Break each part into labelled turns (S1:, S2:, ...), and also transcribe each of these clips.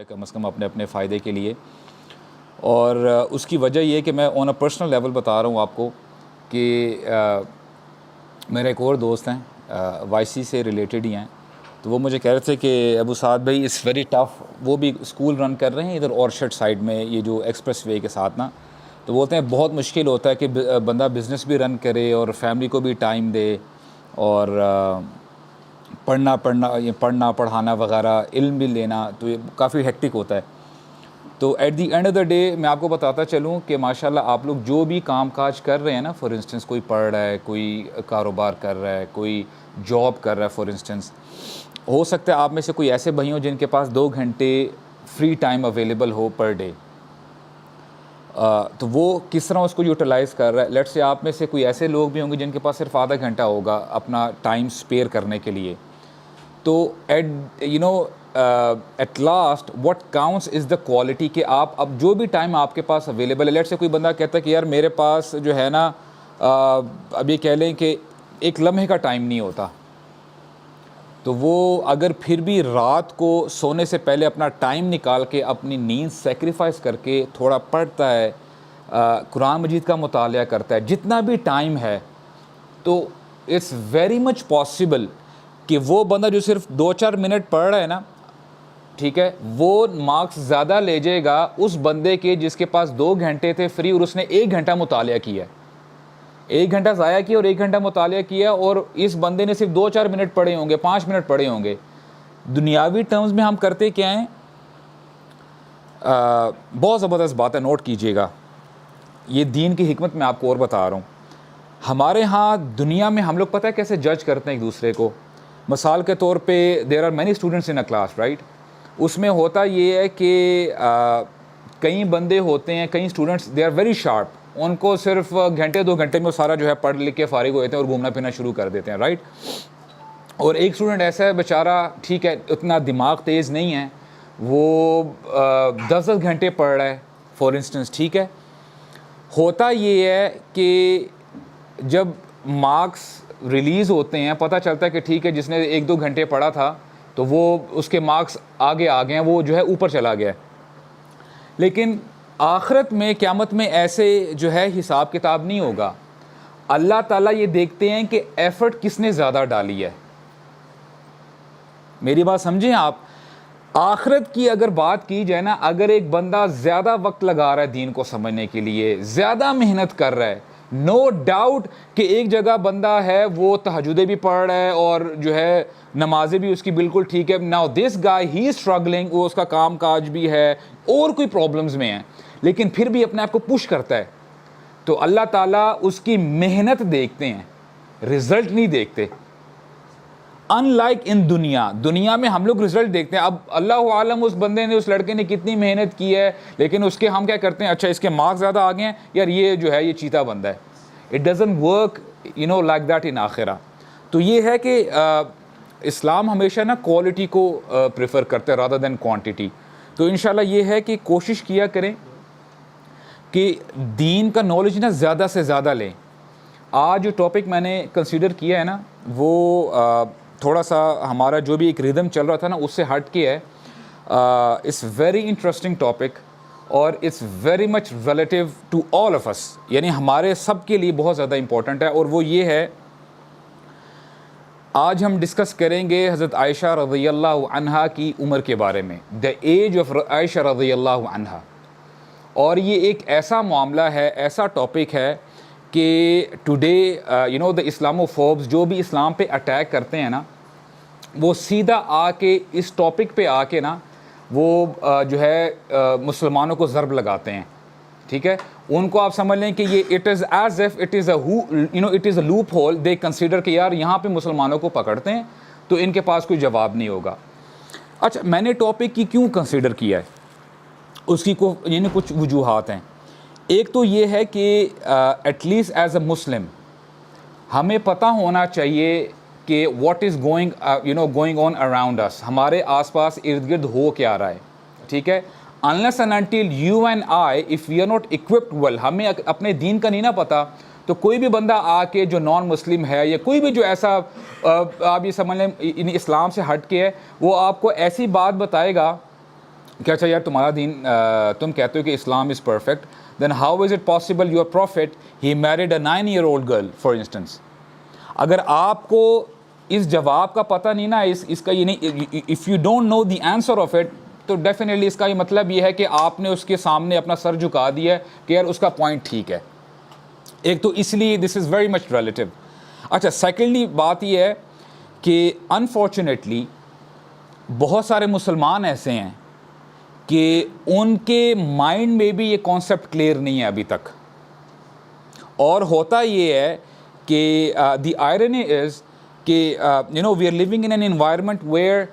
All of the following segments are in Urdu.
S1: کم از کم اپنے اپنے فائدے کے لیے. اور اس کی وجہ یہ کہ میں آن اے پرسنل لیول بتا رہا ہوں آپ کو کہ میرے ایک اور دوست ہیں وائی سی سے ریلیٹڈ ہی ہیں, تو وہ مجھے کہہ رہے تھے کہ ابو سعد بھائی اٹس ویری ٹف. وہ بھی اسکول رن کر رہے ہیں ادھر اورچرڈ سائڈ میں, یہ جو ایکسپریس وے کے ساتھ نا, تو بولتے ہیں بہت مشکل ہوتا ہے کہ بندہ بزنس بھی رن کرے اور فیملی کو بھی ٹائم دے اور پڑھنا پڑھانا وغیرہ, علم بھی لینا, تو یہ کافی ہیکٹک ہوتا ہے. تو at the end of the day میں آپ کو بتاتا چلوں کہ ماشاءاللہ آپ لوگ جو بھی کام کاج کر رہے ہیں نا, فار انسٹنس کوئی پڑھ رہا ہے, کوئی کاروبار کر رہا ہے, کوئی جاب کر رہا ہے فار انسٹنس, ہو سکتا ہے آپ میں سے کوئی ایسے بھائی ہوں جن کے پاس 2 گھنٹے فری ٹائم اویلیبل ہو پر ڈے, تو وہ کس طرح اس کو یوٹیلائز کر رہا ہے. لیٹ سے آپ میں سے کوئی ایسے لوگ بھی ہوں گے جن کے پاس صرف آدھا گھنٹہ ہوگا اپنا ٹائم اسپیئر کرنے کے لیے. تو at last what counts is the quality, کہ آپ اب جو بھی ٹائم آپ کے پاس اویلیبل ہے. لیٹ سے کوئی بندہ کہتا ہے کہ یار میرے پاس جو ہے نا اب یہ کہہ لیں کہ ایک لمحے کا ٹائم نہیں ہوتا, تو وہ اگر پھر بھی رات کو سونے سے پہلے اپنا ٹائم نکال کے اپنی نیند سیکریفائز کر کے تھوڑا پڑھتا ہے, قرآن مجید کا مطالعہ کرتا ہے, جتنا بھی ٹائم ہے, تو اٹس ویری مچ پاسبل کہ وہ بندہ جو صرف 2-4 منٹ پڑھ رہا ہے نا, ٹھیک ہے, وہ مارکس زیادہ لے جائے گا اس بندے کے جس کے پاس 2 گھنٹے تھے فری اور اس نے 1 گھنٹہ مطالعہ کیا. 1 گھنٹہ ضائع کیا اور 1 گھنٹہ مطالعہ کیا, اور اس بندے نے صرف 2-4 منٹ پڑھے ہوں گے, 5 منٹ پڑھے ہوں گے. دنیاوی ٹرمز میں ہم کرتے کیا ہیں, بہت زبردست بات ہے, نوٹ کیجئے گا, یہ دین کی حکمت میں آپ کو اور بتا رہا ہوں. ہمارے ہاں دنیا میں ہم لوگ پتہ ہے کیسے جج کرتے ہیں ایک دوسرے کو. مثال کے طور پہ there are many students in a class, right. اس میں ہوتا یہ ہے کہ کئی بندے ہوتے ہیں, کئی students they are very sharp, ان کو صرف گھنٹے 2 گھنٹے میں وہ سارا جو ہے پڑھ لکھ کے فارغ ہوتے ہیں اور گھومنا پھرنا شروع کر دیتے ہیں, رائٹ. اور ایک اسٹوڈنٹ ایسا ہے بیچارہ, ٹھیک ہے, اتنا دماغ تیز نہیں ہے, وہ 10 گھنٹے پڑھ رہا ہے فار انسٹنس, ٹھیک ہے. ہوتا یہ ہے کہ جب مارکس ریلیز ہوتے ہیں پتہ چلتا ہے کہ ٹھیک ہے جس نے 1-2 گھنٹے پڑھا تھا تو وہ اس کے مارکس آگے آ گئے ہیں, وہ جو ہے اوپر چلا گیا ہے. لیکن آخرت میں قیامت میں ایسے جو ہے حساب کتاب نہیں ہوگا. اللہ تعالیٰ یہ دیکھتے ہیں کہ ایفرٹ کس نے زیادہ ڈالی ہے. میری بات سمجھیں آپ, آخرت کی اگر بات کی جائے نا, اگر ایک بندہ زیادہ وقت لگا رہا ہے دین کو سمجھنے کے لیے, زیادہ محنت کر رہا ہے, نو ڈاؤٹ کہ ایک جگہ بندہ ہے وہ تہجدیں بھی پڑھ رہا ہے اور جو ہے نمازیں بھی اس کی بالکل ٹھیک ہے. Now this guy he is struggling, وہ اس کا کام کاج بھی ہے اور کوئی پرابلمز میں ہے, لیکن پھر بھی اپنے آپ کو پش کرتا ہے. تو اللہ تعالیٰ اس کی محنت دیکھتے ہیں, رزلٹ نہیں دیکھتے. ان لائک ان دنیا میں ہم لوگ رزلٹ دیکھتے ہیں. اب اللہ عالم اس بندے نے, اس لڑکے نے کتنی محنت کی ہے, لیکن اس کے ہم کیا کرتے ہیں, اچھا اس کے مارکس زیادہ آ گئے ہیں, یار یہ جو ہے یہ چیتا بندہ ہے. It doesn't work like that in آخرہ. تو یہ ہے کہ اسلام ہمیشہ نا کوالٹی کو پریفر کرتے ہیں رادر دین کوانٹٹی. تو انشاءاللہ یہ ہے کہ کوشش کیا کریں کہ دین کا نالج نا زیادہ سے زیادہ لیں. آج جو ٹاپک میں نے کنسیڈر کیا ہے نا, وہ تھوڑا سا ہمارا جو بھی ایک ریدم چل رہا تھا نا اس سے ہٹ کے ہے. اٹس ویری انٹرسٹنگ ٹاپک اور it's very much relative to all of us, یعنی ہمارے سب کے لیے بہت زیادہ امپورٹنٹ ہے. اور وہ یہ ہے, آج ہم ڈسکس کریں گے حضرت عائشہ رضی اللہ عنہا کی عمر کے بارے میں, دا ایج آف عائشہ رضی اللہ عنہا. اور یہ ایک ایسا معاملہ ہے, ایسا ٹاپک ہے کہ ٹوڈے دا اسلاموفوبس جو بھی اسلام پہ اٹیک کرتے ہیں نا, وہ سیدھا آ کے اس ٹاپک پہ آ کے نا وہ جو ہے مسلمانوں کو ضرب لگاتے ہیں, ٹھیک ہے. ان کو آپ سمجھ لیں کہ یہ it is as if it is a loop whole. They consider کہ یار یہاں پہ مسلمانوں کو پکڑتے ہیں تو ان کے پاس کوئی جواب نہیں ہوگا. اچھا, میں نے ٹاپک کی کیوں کنسیڈر کیا ہے, اس کی کچھ وجوہات ہیں. ایک تو یہ ہے کہ at least as a Muslim ہمیں پتہ ہونا چاہیے کہ what is going on around us, ہمارے آس پاس ارد گرد ہو کیا رہا ہے, ٹھیک ہے. unless and until you and I, if we are not equipped well, ہمیں اپنے دین کا نہیں نا پتا, تو کوئی بھی بندہ آ کے جو نان مسلم ہے یا کوئی بھی جو ایسا آپ یہ سمجھ لیں اسلام سے ہٹ کے ہے, وہ آپ کو ایسی بات بتائے گا کہ اچھا یار تمہارا دین تم کہتے ہو کہ Islam is perfect, then how is it possible your prophet he married a 9-year-old girl for instance. اگر آپ کو اس جواب کا پتہ نہیں نا, اس کا یہ نہیں, if you don't know the answer of it, تو ڈیفینیٹلی اس کا یہ مطلب یہ ہے کہ آپ نے اس کے سامنے اپنا سر جھکا دیا ہے کہ یار اس کا پوائنٹ ٹھیک ہے. ایک تو اس لیے دس از ویری مچ ریلیٹیو. اچھا سیکنڈلی بات یہ ہے کہ انفارچونیٹلی بہت سارے مسلمان ایسے ہیں کہ ان کے مائنڈ میں بھی یہ کانسیپٹ کلیئر نہیں ہے ابھی تک. اور ہوتا یہ ہے کہ دی آئرنی از کہ we are living in an environment where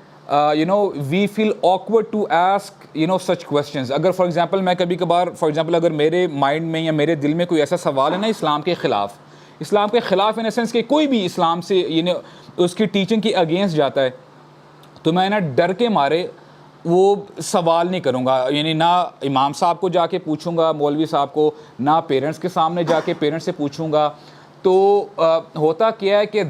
S1: we feel awkward to ask such questions. اگر فار ایگزامپل میں کبھی کبھار اگر میرے مائنڈ میں یا میرے دل میں کوئی ایسا سوال ہے نا اسلام کے خلاف ان اے سینس کہ کوئی بھی اسلام سے اس کی ٹیچنگ کی اگینسٹ جاتا ہے, تو میں نا ڈر کے مارے وہ سوال نہیں کروں گا. نہ امام صاحب کو جا کے پوچھوں گا, مولوی صاحب کو, نہ پیرنٹس کے سامنے جا کے پیرنٹس سے پوچھوں گا. تو ہوتا کیا ہے کہ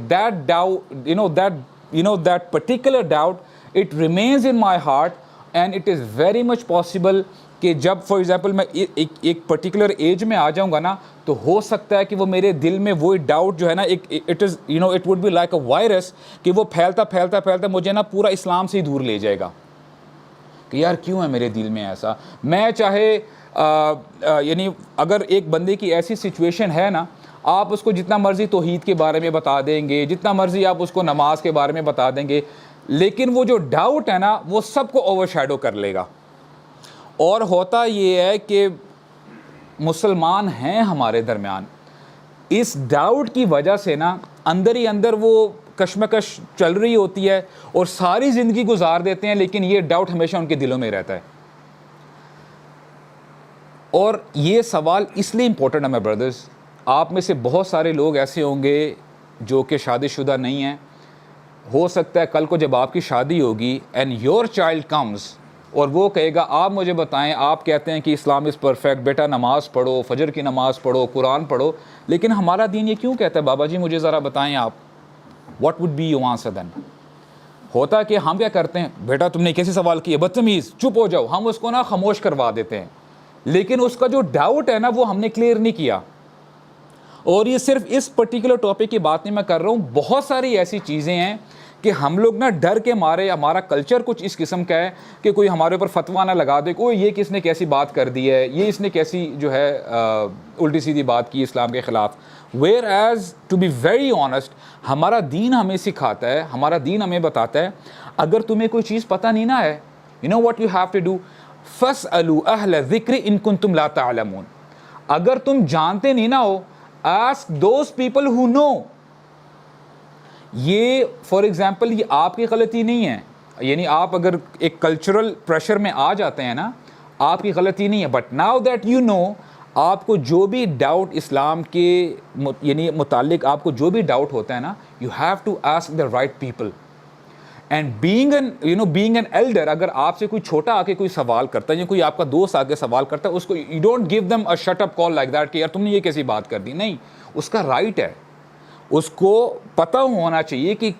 S1: that particular doubt it remains in my heart and it is very much possible کہ جب فار ایگزامپل میں ایک پرٹیکولر ایج میں آ جاؤں گا نا, تو ہو سکتا ہے کہ وہ میرے دل میں وہی ڈاؤٹ جو ہے نا it would be like a virus کہ وہ پھیلتا مجھے نا پورا اسلام سے ہی دور لے جائے گا کہ یار کیوں ہے میرے دل میں ایسا. میں چاہے اگر ایک بندے کی ایسی سچویشن ہے نا, آپ اس کو جتنا مرضی توحید کے بارے میں بتا دیں گے, جتنا مرضی آپ اس کو نماز کے بارے میں بتا دیں گے, لیکن وہ جو ڈاؤٹ ہے نا وہ سب کو اوور شیڈو کر لے گا. اور ہوتا یہ ہے کہ مسلمان ہیں ہمارے درمیان, اس ڈاؤٹ کی وجہ سے نا اندر ہی اندر وہ کشمکش چل رہی ہوتی ہے اور ساری زندگی گزار دیتے ہیں, لیکن یہ ڈاؤٹ ہمیشہ ان کے دلوں میں رہتا ہے. اور یہ سوال اس لیے امپورٹنٹ ہے میرے بردرز, آپ میں سے بہت سارے لوگ ایسے ہوں گے جو کہ شادی شدہ نہیں ہیں. ہو سکتا ہے کل کو جب آپ کی شادی ہوگی اینڈ یور چائلڈ کمز اور وہ کہے گا آپ مجھے بتائیں, آپ کہتے ہیں کہ اسلام از پرفیکٹ, بیٹا نماز پڑھو, فجر کی نماز پڑھو, قرآن پڑھو, لیکن ہمارا دین یہ کیوں کہتا ہے بابا جی مجھے ذرا بتائیں آپ, what would be your answer then? ہوتا کہ ہم کیا کرتے ہیں, بیٹا تم نے کیسے سوال کیا, بدتمیز, چپ ہو جاؤ, ہم اس کو نا خاموش کروا دیتے ہیں. لیکن اس کا جو ڈاؤٹ ہے نا وہ ہم نے کلیئر نہیں کیا. اور یہ صرف اس پرٹیکولر ٹاپک کی بات نہیں میں کر رہا ہوں, بہت ساری ایسی چیزیں ہیں کہ ہم لوگ نا ڈر کے مارے, ہمارا کلچر کچھ اس قسم کا ہے کہ کوئی ہمارے اوپر فتویٰ نہ لگا دے, کوئی یہ کس نے کیسی بات کر دی ہے, یہ اس نے کیسی جو ہے الٹی سیدھی بات کی اسلام کے خلاف. Whereas to be very honest, ہمارا دین ہمیں سکھاتا ہے, ہمارا دین ہمیں بتاتا ہے, اگر تمہیں کوئی چیز پتہ نہیں نہ ہے, you know what you have to do, فاسألوا اہل الذکر ان کنتم لا تعلمون. اگر تم جانتے نہیں نہ ہو, ask those people who know. یہ فار ایگزامپل یہ آپ کی غلطی نہیں ہے, آپ اگر ایک کلچرل پریشر میں آ جاتے ہیں نا, آپ کی غلطی نہیں ہے, but now that you know, آپ کو جو بھی ڈاؤٹ اسلام کے متعلق آپ کو جو بھی ڈاؤٹ ہوتا ہے نا, you have to ask the right people. And being an elder, اگر آپ سے کوئی چھوٹا آ کے کوئی سوال کرتا ہے یا کوئی آپ کا دوست آ کے سوال کرتا ہے, اس کو you don't give them a shut up call like that کہ یار تم نے یہ کیسی بات کر دی. نہیں, اس کا رائٹ ہے, اس کو پتہ ہونا چاہیے کہ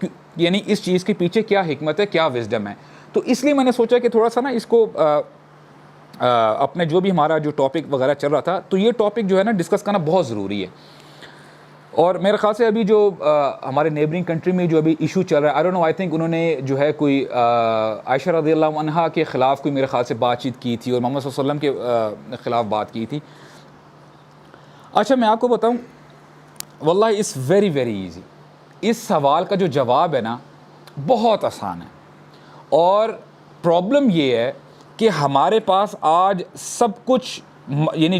S1: اس چیز کے پیچھے کیا حکمت ہے, کیا وزڈم ہے. تو اس لیے میں نے سوچا کہ تھوڑا سا نا اس کو اپنے جو بھی ہمارا جو ٹاپک وغیرہ چل رہا تھا, تو یہ ٹاپک جو ہے نا ڈسکس کرنا بہت ضروری ہے. اور میرے خیال سے ابھی جو ہمارے نیبرنگ کنٹری میں جو ابھی ایشو چل رہا ہے, I don't know, I think انہوں نے جو ہے کوئی عائشہ رضی اللہ عنہا کے خلاف کوئی میرے خیال سے بات چیت کی تھی اور محمد صلی اللہ علیہ وسلم کے خلاف بات کی تھی. اچھا میں آپ کو بتاؤں, واللہ اٹس ویری ویری ایزی. اس سوال کا جو جواب ہے نا بہت آسان ہے, اور پرابلم یہ ہے کہ ہمارے پاس آج سب کچھ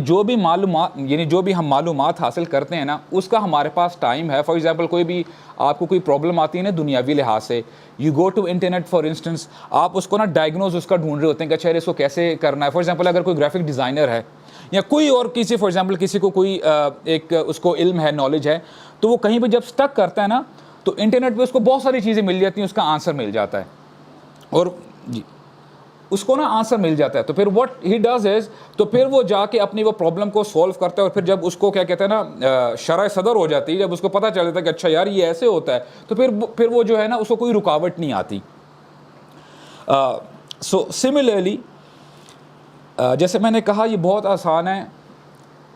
S1: جو بھی معلومات جو بھی ہم معلومات حاصل کرتے ہیں نا, اس کا ہمارے پاس ٹائم ہے. فار ایگزامپل کوئی بھی آپ کو کوئی پرابلم آتی ہے نا دنیاوی لحاظ سے, you go to internet for instance, آپ اس کو نا ڈائگنوز اس کا ڈھونڈ رہے ہوتے ہیں کہ اچھا اس کو کیسے کرنا ہے. فار ایگزامپل اگر کوئی گرافک ڈیزائنر ہے یا کوئی اور کسی, فار ایگزامپل کسی کو کوئی ایک اس کو علم ہے, نالج ہے, تو وہ کہیں پہ جب اسٹک کرتا ہے نا, تو انٹرنیٹ پہ اس کو بہت ساری چیزیں مل جاتی ہیں, اس کا آنسر مل جاتا ہے, اور جی اس کو نا آنسر مل جاتا ہے. تو پھر واٹ ہی ڈز از, تو پھر وہ جا کے اپنی وہ پرابلم کو سولو کرتا ہے, اور پھر جب اس کو کیا کہتے ہیں نا شرح صدر ہو جاتی ہے, جب اس کو پتہ چل جاتا ہے کہ اچھا یار یہ ایسے ہوتا ہے, تو پھر وہ جو ہے نا اس کو کوئی رکاوٹ نہیں آتی. سو سملرلی جیسے میں نے کہا یہ بہت آسان ہے،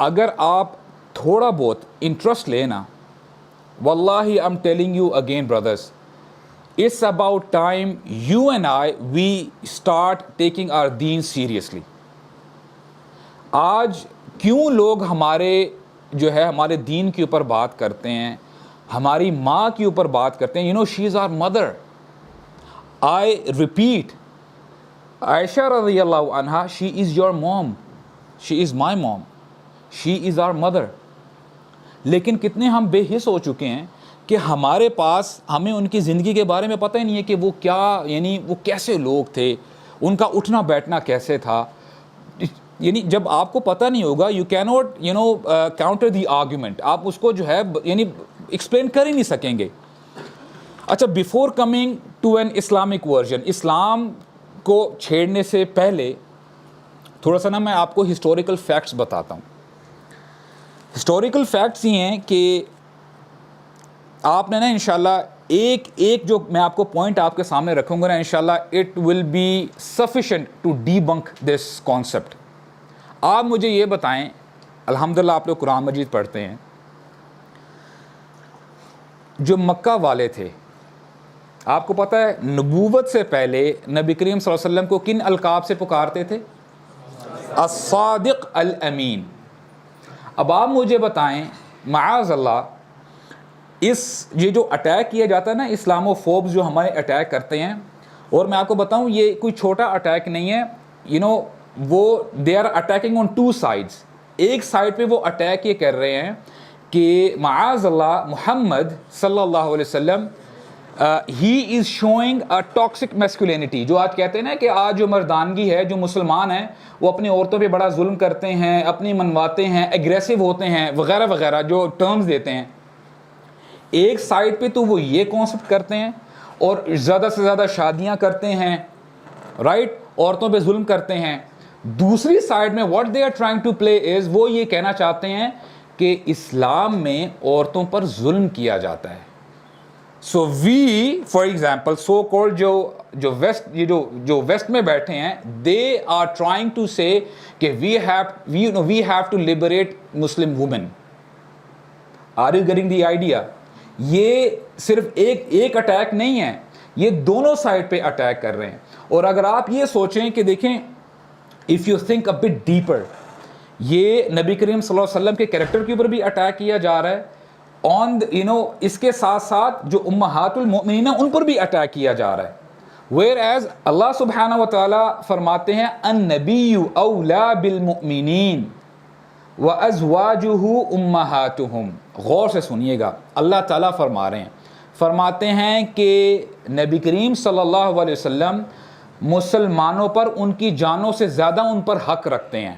S1: اگر آپ تھوڑا بہت انٹرسٹ لینا، واللہ I am telling you again brothers, it's about time you and we start taking our deen seriously. آج کیوں لوگ ہمارے دین کے اوپر بات کرتے ہیں، ہماری ماں کے اوپر بات کرتے ہیں. she is our mother. I repeat, عائشہ رضی اللہ عنہا, she is your mom, she is my mom, she is our mother. لیکن کتنے ہم بے حس ہو چکے ہیں کہ ہمارے پاس ہمیں ان کی زندگی کے بارے میں پتہ ہی نہیں ہے کہ وہ کیا، یعنی وہ کیسے لوگ تھے، ان کا اٹھنا بیٹھنا کیسے تھا. یعنی جب آپ کو پتہ نہیں ہوگا you cannot counter the argument. آپ اس کو جو ہے یعنی ایکسپلین کر ہی نہیں سکیں گے. اچھا، before coming to an Islamic version, اسلام کو چھیڑنے سے پہلے تھوڑا سا میں آپ کو ہسٹوریکل فیکٹس بتاتا ہوں. ہسٹوریکل فیکٹس یہ ہیں کہ آپ نے انشاءاللہ ایک جو میں آپ کو پوائنٹ آپ کے سامنے رکھوں گا انشاءاللہ it will be sufficient to debunk this concept. آپ مجھے یہ بتائیں، الحمدللہ آپ لوگ قرآن مجید پڑھتے ہیں، جو مکہ والے تھے، آپ کو پتہ ہے نبوت سے پہلے نبی کریم صلی اللہ علیہ وسلم کو کن القاب سے پکارتے تھے؟ الصادق الامین. اب آپ مجھے بتائیں، معاذ اللہ، یہ جو اٹیک کیا جاتا ہے نا، اسلامو فوبز جو ہمارے اٹیک کرتے ہیں، اور میں آپ کو بتاؤں یہ کوئی چھوٹا اٹیک نہیں ہے، وہ they are attacking on two sides. ایک سائڈ پہ وہ اٹیک یہ کر رہے ہیں کہ معاذ اللہ محمد صلی اللہ علیہ وسلم ہی از شوئنگ اے ٹاکسک میسکولینٹی. جو آج کہتے ہیں نا کہ آج جو مردانگی ہے، جو مسلمان ہیں وہ اپنی عورتوں پہ بڑا ظلم کرتے ہیں، اپنی منواتے ہیں، ایگریسو ہوتے ہیں وغیرہ وغیرہ جو ٹرمز دیتے ہیں. ایک سائڈ پہ تو وہ یہ کانسیپٹ کرتے ہیں اور زیادہ سے زیادہ شادیاں کرتے ہیں، رائٹ، عورتوں پہ ظلم کرتے ہیں. دوسری سائڈ میں what they are trying to play is, وہ یہ کہنا چاہتے ہیں کہ اسلام میں عورتوں پر ظلم کیا جاتا ہے. سو وی فار ایگزامپل سو کالڈ جو ویسٹ، یہ جو ویسٹ میں بیٹھے ہیں، دے آر ٹرائنگ ٹو سے کہ we have to liberate Muslim women. Are you getting the idea? یہ صرف ایک اٹیک نہیں ہے، یہ دونوں سائڈ پہ اٹیک کر رہے ہیں. اور اگر آپ یہ سوچیں کہ دیکھیں if you think a bit deeper، یہ نبی کریم صلی اللہ علیہ وسلم کے کریکٹر کے اوپر بھی اٹیک کیا جا رہا ہے، اس کے ساتھ ساتھ جو امہات المؤمنین ان پر بھی اٹیک کیا جا رہا ہے. whereas اللہ سبحانہ و تعالیٰ فرماتے ہیں النبی اولا بالمؤمنین وازواجہ امہاتہم. غور سے سنیے گا، اللہ تعالیٰ فرماتے ہیں کہ نبی کریم صلی اللہ علیہ وسلم مسلمانوں پر ان کی جانوں سے زیادہ ان پر حق رکھتے ہیں.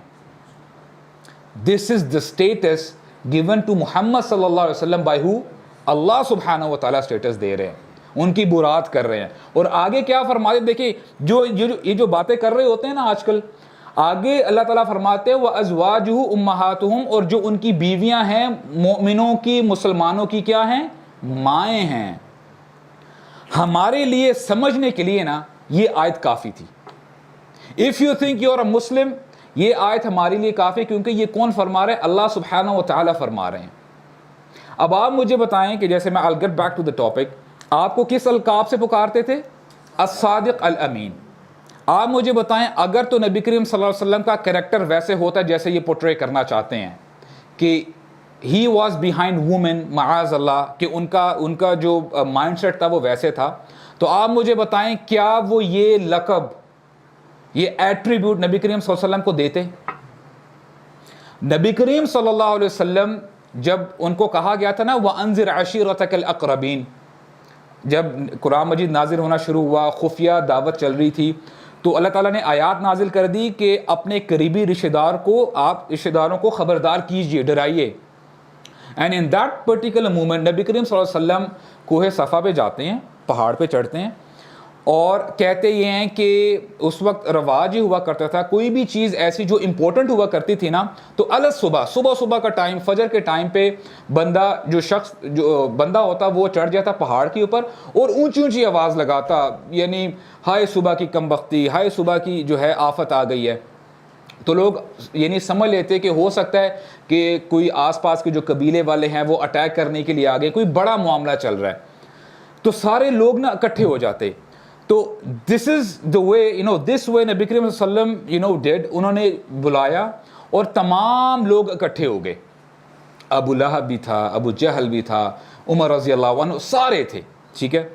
S1: دس is the status given to محمد صلی اللہ علیہ وسلم بائی ہو، اللہ سبحانہ و تعالیٰ اسٹیٹس دے رہے ہیں، ان کی برات کر رہے ہیں. اور آگے کیا فرماتے، دیکھیں یہ جو باتیں کر رہے ہوتے ہیں نا آج کل، آگے اللہ تعالیٰ فرماتے ہیں وَأَزْوَاجُهُ أُمَّهَاتُهُمْ، اور جو ان کی بیویاں ہیں مومنوں کی، مسلمانوں کی کیا ہیں؟ مائیں ہیں. ہمارے لیے سمجھنے کے لیے نا یہ آیت کافی تھی. If you think you're a Muslim، یہ آیت ہمارے لیے کافی، کیونکہ یہ کون فرما رہے ہیں؟ اللہ سبحانہ و تعالیٰ فرما رہے ہیں. اب آپ مجھے بتائیں کہ جیسے میں I'll get back to the topic، آپ کو کس القاب سے پکارتے تھے؟ الصادق الامین. آپ مجھے بتائیں اگر تو نبی کریم صلی اللہ علیہ وسلم کا کریکٹر ویسے ہوتا جیسے یہ پورٹرے کرنا چاہتے ہیں کہ ہی واز بیہائنڈ وومن، معاذ اللہ، کہ ان کا جو مائنڈ سیٹ تھا وہ ویسے تھا، تو آپ مجھے بتائیں کیا وہ یہ لقب، یہ ایٹریبیوٹ نبی کریم صلی اللہ علیہ وسلم کو دیتے؟ نبی کریم صلی اللہ علیہ وسلم جب ان کو کہا گیا تھا نا وَأَنذِرْ عَشِيرَتَكَ الْأَقْرَبِينَ، جب قرآن مجید نازل ہونا شروع ہوا، خفیہ دعوت چل رہی تھی، تو اللہ تعالیٰ نے آیات نازل کر دی کہ اپنے قریبی رشتہ دار کو، آپ رشتہ داروں کو خبردار کیجئے، ڈرائیے. And in that particular moment نبی کریم صلی اللہ علیہ وسلم کوہ صفا پہ جاتے ہیں، پہاڑ پہ چڑھتے ہیں، اور کہتے یہ ہیں کہ اس وقت رواج ہی ہوا کرتا تھا، کوئی بھی چیز ایسی جو امپورٹنٹ ہوا کرتی تھی نا، تو صبح کا ٹائم، فجر کے ٹائم پہ جو بندہ ہوتا وہ چڑھ جاتا پہاڑ کے اوپر اور اونچی اونچی آواز لگاتا، یعنی ہائے صبح کی کم بختی، ہائے صبح کی جو ہے آفت آ گئی ہے. تو لوگ یعنی سمجھ لیتے کہ ہو سکتا ہے کہ کوئی آس پاس کے جو قبیلے والے ہیں وہ اٹیک کرنے کے لیے آگے، کوئی بڑا معاملہ چل رہا ہے، تو سارے لوگ نا اکٹھے ہو جاتے. تو دس از دا وے دس وے نبی کریم صلی اللہ علیہ وسلم ڈیڈ. انہوں نے بلایا اور تمام لوگ اکٹھے ہو گئے. ابو لہب بھی تھا، ابو جہل بھی تھا، عمر رضی اللہ عنہ، سارے تھے. ٹھیک ہے.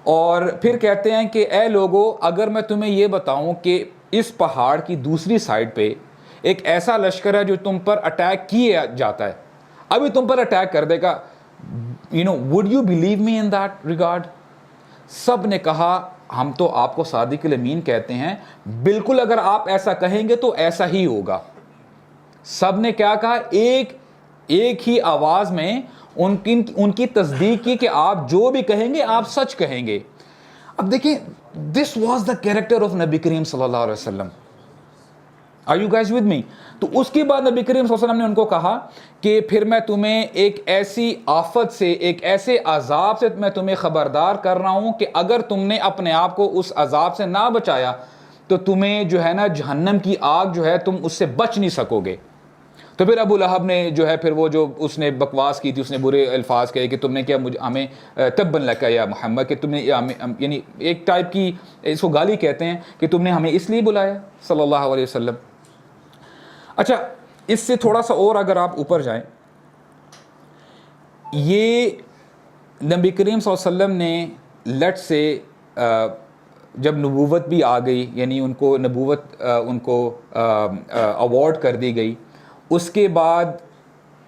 S1: اور پھر کہتے ہیں کہ اے لوگو، اگر میں تمہیں یہ بتاؤں کہ اس پہاڑ کی دوسری سائڈ پہ ایک ایسا لشکر ہے جو تم پر اٹیک کیا جاتا ہے، ابھی تم پر اٹیک کر دے گا، would you believe me in that regard؟ سب نے کہا ہم تو آپ کو صادق الامین کہتے ہیں، بالکل اگر آپ ایسا کہیں گے تو ایسا ہی ہوگا. سب نے کیا کہا؟ ایک ہی آواز میں ان کی تصدیق کی کہ آپ جو بھی کہیں گے آپ سچ کہیں گے. اب دیکھیں، دس واز دا کیریکٹر آف نبی کریم صلی اللہ علیہ وسلم. Are you guys with me؟ تو اس کے بعد نبی کریم صلی اللہ علیہ وسلم نے ان کو کہا کہ پھر میں تمہیں ایک ایسی آفت سے، ایک ایسے عذاب سے میں تمہیں خبردار کر رہا ہوں کہ اگر تم نے اپنے آپ کو اس عذاب سے نہ بچایا تو تمہیں جو ہے نا جہنم کی آگ جو ہے تم اس سے بچ نہیں سکو گے. تو پھر ابو لہب نے جو ہے پھر وہ جو اس نے بکواس کی تھی، اس نے برے الفاظ کہے کہ تم نے کیا ہمیں تبن لکا یا محمد، کہ تم نے یعنی ایک ٹائپ کی اس کو گالی کہتے ہیں کہ تم نے ہمیں اس لیے بلایا صلی اللہ علیہ وسلم. اچھا، اس سے تھوڑا سا اور اگر آپ اوپر جائیں، یہ نبی کریم صلی اللہ علیہ وسلم نے لٹ سے جب نبوت بھی آ گئی، یعنی ان کو نبوت ان کو ایوارڈ کر دی گئی، اس کے بعد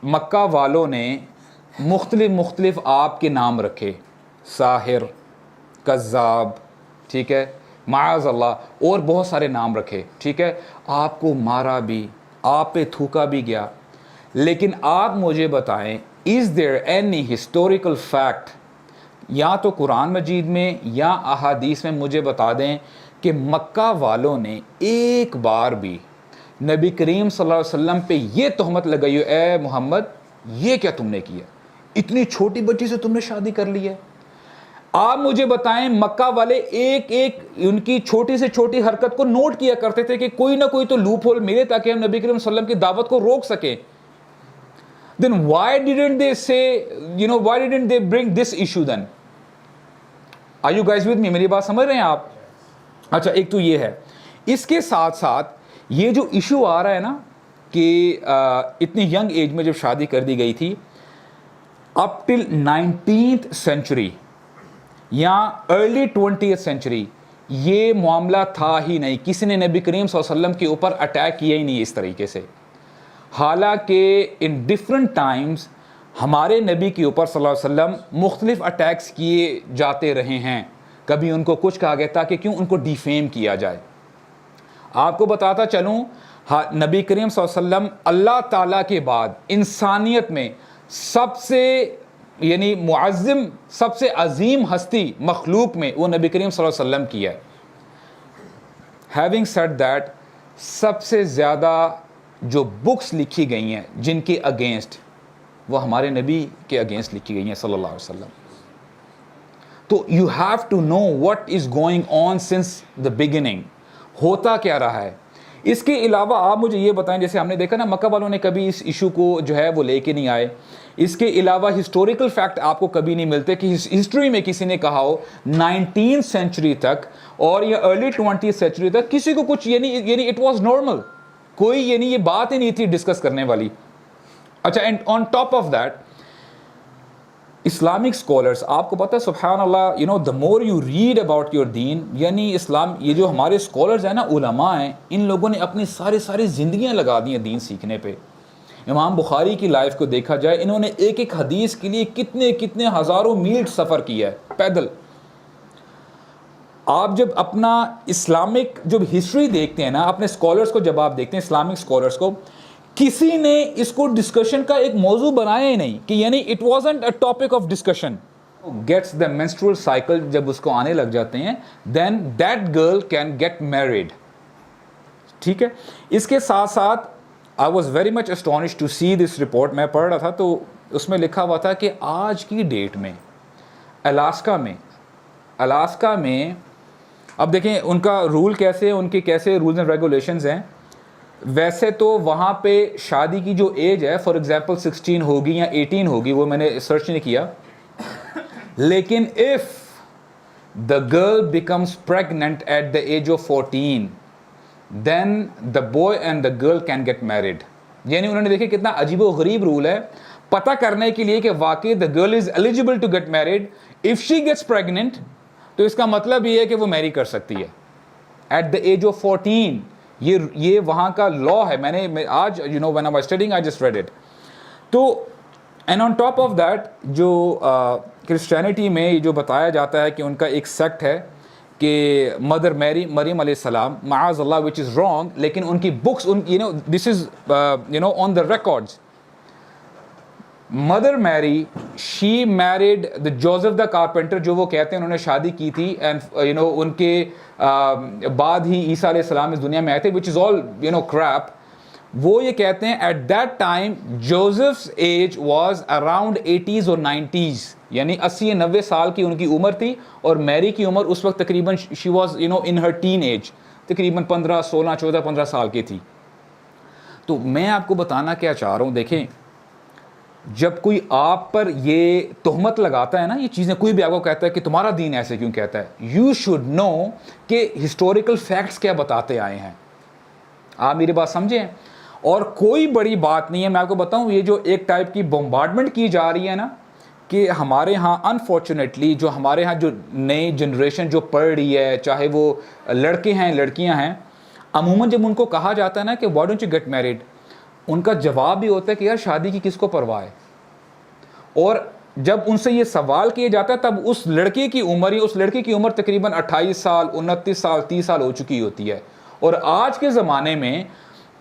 S1: مکہ والوں نے مختلف آپ کے نام رکھے، ساحر، کذاب، ٹھیک ہے، معاذ اللہ، اور بہت سارے نام رکھے. ٹھیک ہے، آپ کو مارا بھی، آپ پہ تھوکا بھی گیا. لیکن آپ مجھے بتائیں، از دیر اینی ہسٹوریکل فیکٹ، یا تو قرآن مجید میں یا احادیث میں مجھے بتا دیں کہ مکہ والوں نے ایک بار بھی نبی کریم صلی اللہ علیہ وسلم پہ یہ تہمت لگائی ہو، اے محمد یہ کیا تم نے کیا، اتنی چھوٹی بچی سے تم نے شادی کر لی ہے؟ آپ مجھے بتائیں، مکہ والے ایک ان کی چھوٹی سے چھوٹی حرکت کو نوٹ کیا کرتے تھے کہ کوئی نہ کوئی تو لوپ ہول ملے تاکہ ہم نبی کریم صلی اللہ علیہ وسلم کی دعوت کو روک سکیں. Then why didn't they say, why didn't they bring this issue then? Are you guys with me؟ میری بات سمجھ رہے ہیں آپ؟ اچھا، ایک تو یہ ہے. اس کے ساتھ ساتھ یہ جو ایشو آ رہا ہے نا کہ اتنی ینگ ایج میں جب شادی کر دی گئی تھی، اپ ٹل 19th سینچری یا ارلی 20th سینچری یہ معاملہ تھا ہی نہیں. کسی نے نبی کریم صلی اللہ علیہ وسلم کے اوپر اٹیک کیا ہی نہیں اس طریقے سے. حالانکہ ان ڈفرنٹ ٹائمز ہمارے نبی کے اوپر صلی اللہ علیہ وسلم مختلف اٹیکس کیے جاتے رہے ہیں. کبھی ان کو کچھ کہا گیا تھا کہ کیوں ان کو ڈیفیم کیا جائے. آپ کو بتاتا چلوں، نبی کریم صلی اللہ علیہ وسلم اللہ تعالیٰ کے بعد انسانیت میں سب سے یعنی معظم، سب سے عظیم ہستی مخلوق میں وہ نبی کریم صلی اللہ علیہ وسلم کی ہے. ہیونگ سیڈ دیٹ، سب سے زیادہ جو بکس لکھی گئی ہیں جن کے اگینسٹ، وہ ہمارے نبی کے اگینسٹ لکھی گئی ہیں صلی اللہ علیہ وسلم. تو you have to know what is going on since the beginning, ہوتا کیا رہا ہے. اس کے علاوہ آپ مجھے یہ بتائیں، جیسے ہم نے دیکھا نا مکہ والوں نے کبھی اس ایشو کو جو ہے وہ لے کے نہیں آئے. اس کے علاوہ ہسٹوریکل فیکٹ آپ کو کبھی نہیں ملتے کہ ہسٹری میں کسی نے کہا ہو 19th سینچری تک اور یا ارلی 20th سینچری تک کسی کو کچھ یعنی اٹ واز نارمل، کوئی یہ بات ہی نہیں تھی ڈسکس کرنے والی. اچھا، and on top of that Islamic scholars, آپ کو پتہ ہے سبحان اللہ، the more you read about your دین، یعنی اسلام، یہ جو ہمارے اسکالرز ہیں نا، علماء ہیں، ان لوگوں نے اپنی ساری زندگیاں لگا دی ہیں دین سیکھنے پہ. امام بخاری کی لائف کو دیکھا جائے، انہوں نے ایک حدیث کے لیے کتنے ہزاروں میل سفر کیا ہے پیدل. آپ جب اپنا اسلامک جب ہسٹری دیکھتے ہیں نا، اپنے اسکالرس کو جب آپ دیکھتے ہیں اسلامک اسکالرس کو، کسی نے اس کو ڈسکشن کا ایک موضوع بنایا ہی نہیں کہ یعنی it wasn't a topic of discussion. Gets the menstrual cycle جب اس کو آنے لگ جاتے ہیں، then that girl can get married. ٹھیک ہے. اس کے ساتھ ساتھ I was very much astonished to see this report. میں پڑھ رہا تھا تو اس میں لکھا ہوا تھا کہ آج کی ڈیٹ میں الاسکا میں اب دیکھیں ان کا رول کیسے، ان کے کیسے رولز اینڈ ریگولیشنز ہیں. ویسے تو وہاں پہ شادی کی جو ایج ہے فار ایگزامپل 16 ہوگی یا 18 ہوگی, وہ میں نے سرچ نہیں کیا, لیکن if the girl becomes pregnant at the age of 14 then the boy and the girl can get married. یعنی انہوں نے دیکھیں کتنا عجیب و غریب رول ہے پتہ کرنے کے لیے کہ واقعی the girl is eligible to get married. if she gets pregnant تو اس کا مطلب یہ ہے کہ وہ میری کر سکتی ہے at the age of 14. یہ وہاں کا لا ہے. میں نے آج when I was studying I just read it. تو and on top of that جو کرسچینٹی میں جو بتایا جاتا ہے کہ ان کا ایک سیکٹ ہے کہ مدر مریم علیہ السلام معاذ اللہ وچ از رانگ, لیکن ان کی بکس دس از آن دا ریکارڈز. مدر میری شی میریڈ دا جوزف دا کارپینٹر, جو وہ کہتے ہیں انہوں نے شادی کی تھی, اینڈ ان کے بعد ہی عیسیٰ علیہ السلام اس دنیا میں آئے تھے, وچ از آل کریپ. وہ یہ کہتے ہیں at that time Joseph's age was around 80s اور 90s, یعنی 80-90 سال کی ان کی عمر تھی, اور میری کی عمر اس وقت تقریباً she was in her teenage, تقریباً 15 16 14 15 سال کی تھی. تو میں آپ کو بتانا کیا چاہ رہا ہوں, دیکھیں جب کوئی آپ پر یہ تہمت لگاتا ہے نا, یہ چیزیں کوئی بھی آپ کو کہتا ہے کہ تمہارا دین ایسے کیوں کہتا ہے, یو شوڈ نو کہ ہسٹوریکل فیکٹس کیا بتاتے آئے ہیں. آپ میری بات سمجھیں, اور کوئی بڑی بات نہیں ہے. میں آپ کو بتاؤں یہ جو ایک ٹائپ کی بمبارڈمنٹ کی جا رہی ہے نا, کہ ہمارے ہاں انفارچونیٹلی جو ہمارے ہاں جو نئی جنریشن جو پڑھ رہی ہے, چاہے وہ لڑکے ہیں لڑکیاں ہیں, عموماً جب ان کو کہا جاتا ہے نا کہ why don't you get married, ان کا جواب بھی ہوتا ہے کہ یار شادی کی کس کو پرواہ ہے. اور جب ان سے یہ سوال کیا جاتا ہے تب اس لڑکے کی عمر اس لڑکی کی عمر تقریباً 28 سال 29 سال 30 سال ہو چکی ہوتی ہے. اور آج کے زمانے میں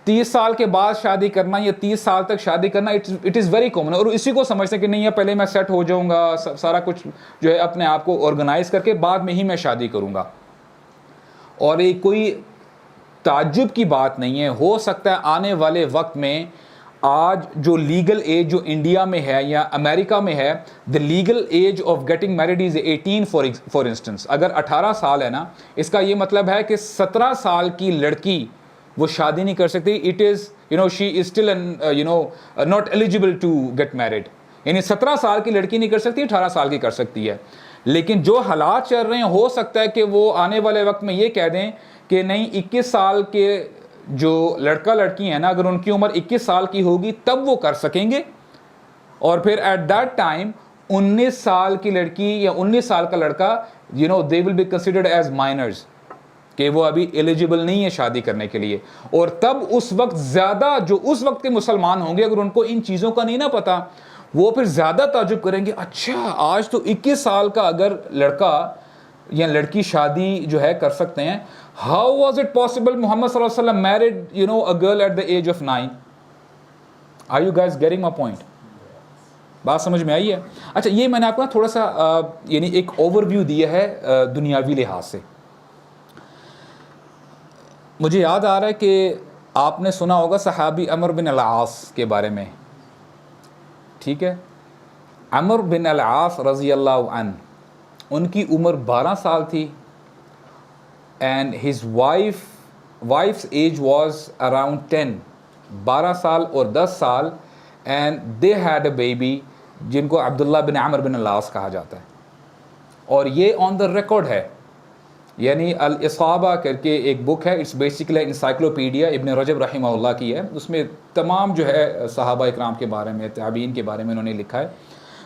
S1: 30 سال کے بعد شادی کرنا یا 30 سال تک شادی کرنا اٹ از ویری کامن, اور اسی کو سمجھتے ہیں کہ نہیں پہلے میں سیٹ ہو جاؤں گا, سارا کچھ جو ہے اپنے آپ کو آرگنائز کر کے بعد میں ہی میں شادی کروں گا. اور یہ کوئی تعجب کی بات نہیں ہے. ہو سکتا ہے آنے والے وقت میں آج جو لیگل ایج جو انڈیا میں ہے یا امریکہ میں ہے, the legal age of getting married is 18 for instance. اگر 18 سال ہے نا, اس کا یہ مطلب ہے کہ 17 سال کی لڑکی وہ شادی نہیں کر سکتی. It is she is still not eligible to get married. یعنی 17 سال کی لڑکی نہیں کر سکتی, 18 سال کی کر سکتی ہے. لیکن جو حالات چل رہے ہیں ہو سکتا ہے کہ وہ آنے والے وقت میں یہ کہہ دیں کہ نہیں 21 سال کے جو لڑکا لڑکی ہیں نا, اگر ان کی عمر 21 سال کی ہوگی تب وہ کر سکیں گے, اور پھر ایٹ دیٹ ٹائم 19 سال کی لڑکی یا 19 سال کا لڑکا they will be considered as minors, کہ وہ ابھی ایلیجیبل نہیں ہے شادی کرنے کے لیے. اور تب اس وقت زیادہ جو اس وقت کے مسلمان ہوں گے, اگر ان کو ان چیزوں کا نہیں نا پتا, وہ پھر زیادہ تعجب کریں گے, اچھا آج تو 21 سال کا اگر لڑکا یا لڑکی شادی جو ہے کر سکتے ہیں, ہاؤ واز اٹ پاسبل محمد صلی اللہ علیہ وسلم married a girl at the age of 9. Are you guys getting my point? بات سمجھ میں آئی ہے؟ اچھا یہ میں نے آپ کو تھوڑا سا یعنی ایک اوور ویو دیا ہے دنیاوی لحاظ سے. مجھے یاد آ رہا ہے کہ آپ نے سنا ہوگا صحابی عمرو بن العاص کے بارے میں, ٹھیک ہے. عمرو بن العاص رضی اللہ عنہ, ان کی عمر 12 سال تھی, and his wife's age was around 10, 12 سال اور 10 سال, and they had a baby جن کو عبداللہ بن عمرو بن العاص کہا جاتا ہے. اور یہ آن دا ریکارڈ ہے, یعنی الاصابہ کر کے ایک بک ہے, اٹس بیسیکلی انسائکلوپیڈیا, ابن رجب رحمہ اللہ کی ہے. اس میں تمام جو ہے صحابہ اکرام کے بارے میں, تابعین کے بارے میں انہوں نے لکھا ہے.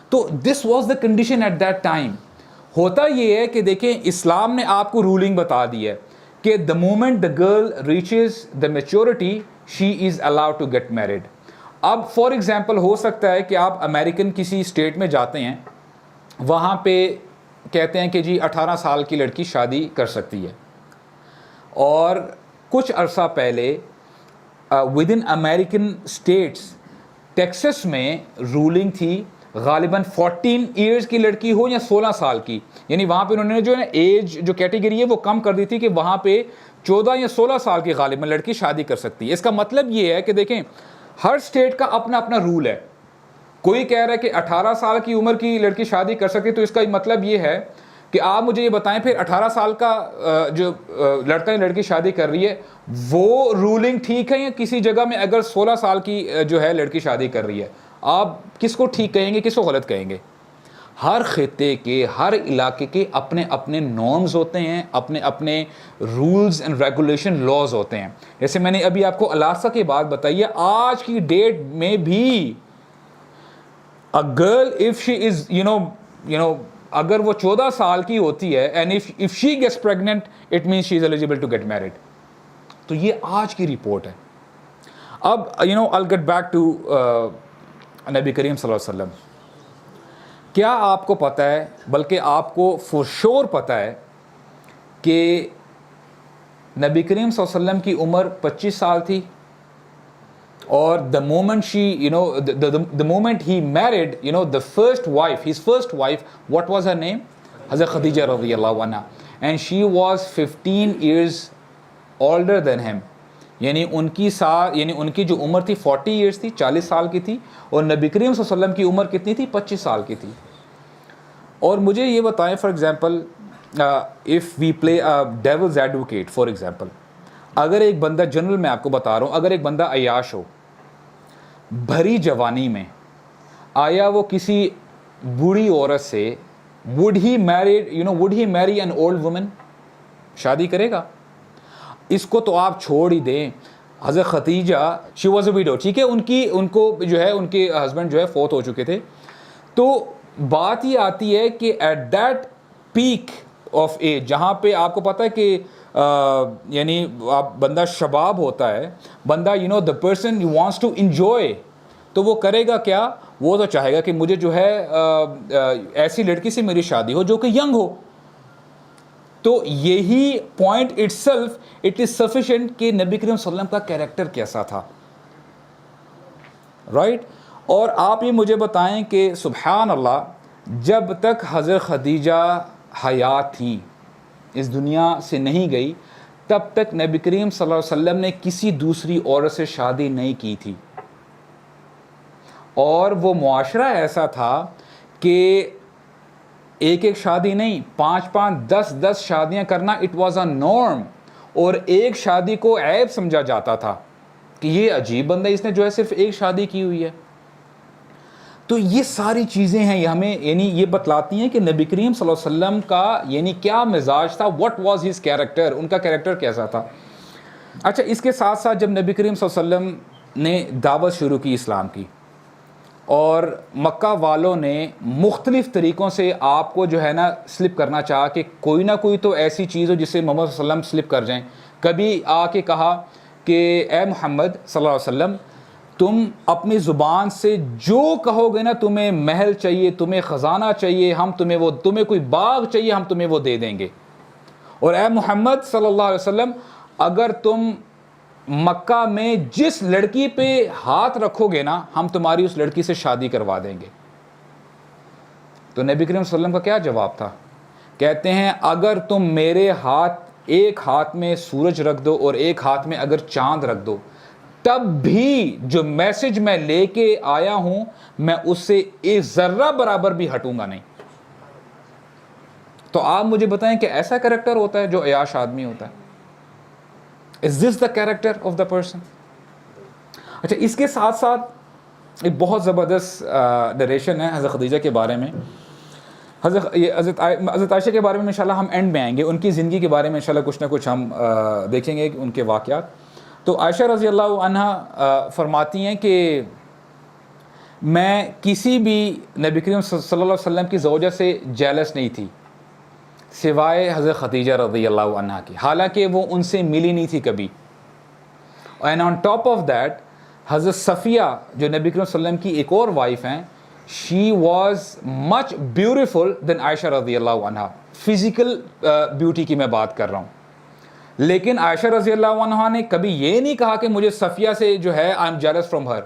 S1: تو this was the condition at that time. ہوتا یہ ہے کہ دیکھیں اسلام نے آپ کو رولنگ بتا دی ہے کہ the moment the girl reaches the maturity she is allowed to get married. اب فار ایگزامپل ہو سکتا ہے کہ آپ امریکن کسی اسٹیٹ میں جاتے ہیں, وہاں پہ کہتے ہیں کہ جی 18 سال کی لڑکی شادی کر سکتی ہے, اور کچھ عرصہ پہلے within American states Texas میں رولنگ تھی غالباً 14 ایئرز کی لڑکی ہو یا 16 سال کی, یعنی وہاں پہ انہوں نے جو ہے ایج جو کیٹیگری ہے وہ کم کر دی تھی کہ وہاں پہ 14 یا 16 سال کی غالباً لڑکی شادی کر سکتی ہے. اس کا مطلب یہ ہے کہ دیکھیں ہر اسٹیٹ کا اپنا اپنا رول ہے. کوئی کہہ رہا ہے کہ 18 سال کی عمر کی لڑکی شادی کر سکتی, تو اس کا مطلب یہ ہے کہ آپ مجھے یہ بتائیں پھر 18 سال کا جو لڑکا یا لڑکی شادی کر رہی ہے وہ رولنگ ٹھیک ہے، یا کسی جگہ میں اگر 16 سال کی جو ہے لڑکی شادی کر رہی ہے، آپ کس کو ٹھیک کہیں گے، کس کو غلط کہیں گے؟ ہر خطے کے، ہر علاقے کے اپنے اپنے نارمز ہوتے ہیں، اپنے اپنے رولز اینڈ ریگولیشن لاز ہوتے ہیں. جیسے میں نے ابھی آپ کو الاسکا کی بات بتائی ہے، آج کی ڈیٹ میں بھی a girl if she is you know اگر وہ 14 سال کی ہوتی ہے and if she gets pregnant it means she is eligible to get married. تو یہ آج کی رپورٹ ہے. اب I'll get back to نبی کریم صلی اللہ علیہ وسلم. کیا آپ کو پتہ ہے، بلکہ آپ کو for sure پتہ ہے کہ نبی کریم صلی اللہ علیہ وسلم کی عمر 25 سال تھی، اور the moment the moment he married the first wife, his first wife, what was her name? حضرت خدیجہ رضی اللہ عنہ, and she was 15 years older than him. یعنی ان کی جو عمر تھی 40 ایئرس تھی، 40 سال کی تھی، اور نبی کریم صلی اللہ علیہ وسلم کی عمر کتنی تھی؟ 25 سال کی تھی. اور مجھے یہ بتائیں for example if we play a devil's advocate for example, اگر ایک بندہ، جنرل میں آپ کو بتا رہا ہوں، اگر ایک بندہ عیاش ہو بھری جوانی میں، آیا وہ کسی بوڑھی عورت سے would he marry an old woman؟ شادی کرے گا؟ اس کو تو آپ چھوڑ ہی دیں. حضرت Khadija she was a widow، ٹھیک ہے، ان کو جو ہے ان کے ہسبینڈ جو ہے فوت ہو چکے تھے. تو بات یہ آتی ہے کہ at that peak of age, جہاں پہ آپ کو پتہ ہے کہ یعنی آپ بندہ شباب ہوتا ہے، بندہ the person who wants to enjoy، تو وہ کرے گا کیا؟ وہ تو چاہے گا کہ مجھے جو ہے ایسی لڑکی سے میری شادی ہو جو کہ ینگ ہو. تو یہی point it self it is sufficient کہ نبی کریم صلی اللہ علیہ وسلم کا کیریکٹر کیسا تھا، رائٹ؟ اور آپ یہ مجھے بتائیں کہ سبحان اللہ، جب تک حضرت خدیجہ حیات تھیں، اس دنیا سے نہیں گئی، تب تک نبی کریم صلی اللہ علیہ وسلم نے کسی دوسری عورت سے شادی نہیں کی تھی. اور وہ معاشرہ ایسا تھا کہ ایک شادی نہیں، 5 10 شادیاں کرنا اٹ واز اے نارم، اور ایک شادی کو عیب سمجھا جاتا تھا کہ یہ عجیب بندہ، اس نے جو ہے صرف ایک شادی کی ہوئی ہے. تو یہ ساری چیزیں ہیں ہمیں یہ بتلاتی ہیں کہ نبی کریم صلی اللہ علیہ وسلم کا کیا مزاج تھا، what was his character، ان کا کیریکٹر کیسا تھا. اچھا، اس کے ساتھ ساتھ جب نبی کریم صلی اللہ علیہ وسلم نے دعوت شروع کی اسلام کی، اور مکہ والوں نے مختلف طریقوں سے آپ کو جو ہے نا سلپ کرنا چاہا کہ کوئی نہ کوئی تو ایسی چیز ہو جس سے محمد صلی اللہ علیہ وسلم سلپ کر جائیں. کبھی آ کے کہا کہ اے محمد صلی اللہ علیہ وسلم، تم اپنی زبان سے جو کہو گے نا، تمہیں محل چاہیے، تمہیں خزانہ چاہیے، ہم تمہیں کوئی باغ چاہیے، ہم تمہیں وہ دے دیں گے. اور اے محمد صلی اللہ علیہ وسلم، اگر تم مکہ میں جس لڑکی پہ ہاتھ رکھو گے نا، ہم تمہاری اس لڑکی سے شادی کروا دیں گے. تو نبی کریم صلی اللہ علیہ وسلم کا کیا جواب تھا؟ کہتے ہیں اگر تم میرے ایک ہاتھ میں سورج رکھ دو اور ایک ہاتھ میں اگر چاند رکھ دو، تب بھی جو میسج میں لے کے آیا ہوں میں اس سے ایک ذرہ برابر بھی ہٹوں گا نہیں. تو آپ مجھے بتائیں کہ ایسا کریکٹر ہوتا ہے جو عیاش آدمی ہوتا ہے؟ Is this the character of the person؟ اچھا، اس کے ساتھ ساتھ ایک بہت زبردست نریشن ہے حضرت خدیجہ کے بارے میں. حضرت عائشہ کے بارے میں انشاءاللہ ہم اینڈ میں آئیں گے، ان کی زندگی کے بارے میں انشاءاللہ کچھ نہ کچھ ہم دیکھیں گے ان کے واقعات. تو عائشہ رضی اللہ عنہا فرماتی ہیں کہ میں کسی بھی نبی کریم صلی اللہ علیہ وسلم کی زوجہ سے جیلس نہیں تھی سوائے حضرت خدیجہ رضی اللہ عنہا کی، حالانکہ وہ ان سے ملی نہیں تھی کبھی. And on top of that حضرت صفیہ جو نبی کریم صلی اللہ علیہ وسلم کی ایک اور وائف ہیں، شی واز مچ بیوٹیفل دین عائشہ رضی اللہ عنہا. فزیکل بیوٹی کی میں بات کر رہا ہوں. لیکن عائشہ رضی اللہ عنہا نے کبھی یہ نہیں کہا کہ مجھے صفیہ سے جو ہے I am jealous from her.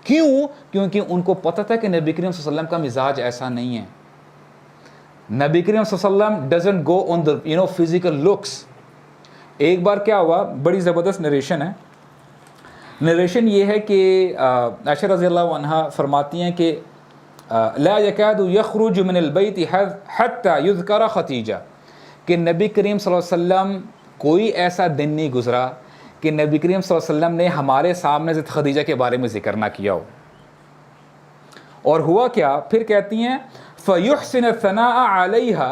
S1: کیوں؟ کیونکہ ان کو پتہ تھا کہ نبی کریم صلی اللہ علیہ وسلم کا مزاج ایسا نہیں ہے. نبی کریم صلی اللہ علیہ وسلم doesn't go on the physical looks. ایک بار کیا ہوا، بڑی زبردست نریشن ہے. نریشن یہ ہے کہ عائشہ رضی اللہ عنہا فرماتی ہیں کہ لا يكاد يخرج من البيت حتى يذكر ختیجہ، کہ نبی کریم صلی اللہ علیہ وسلم کوئی ایسا دن نہیں گزرا کہ نبی کریم صلی اللہ علیہ وسلم نے ہمارے سامنے حضرت خدیجہ کے بارے میں ذکر نہ کیا ہو۔ اور ہوا کیا، پھر کہتی ہیں فَيُحْسِنَ الثَّنَاءَ عَلَيْهَا،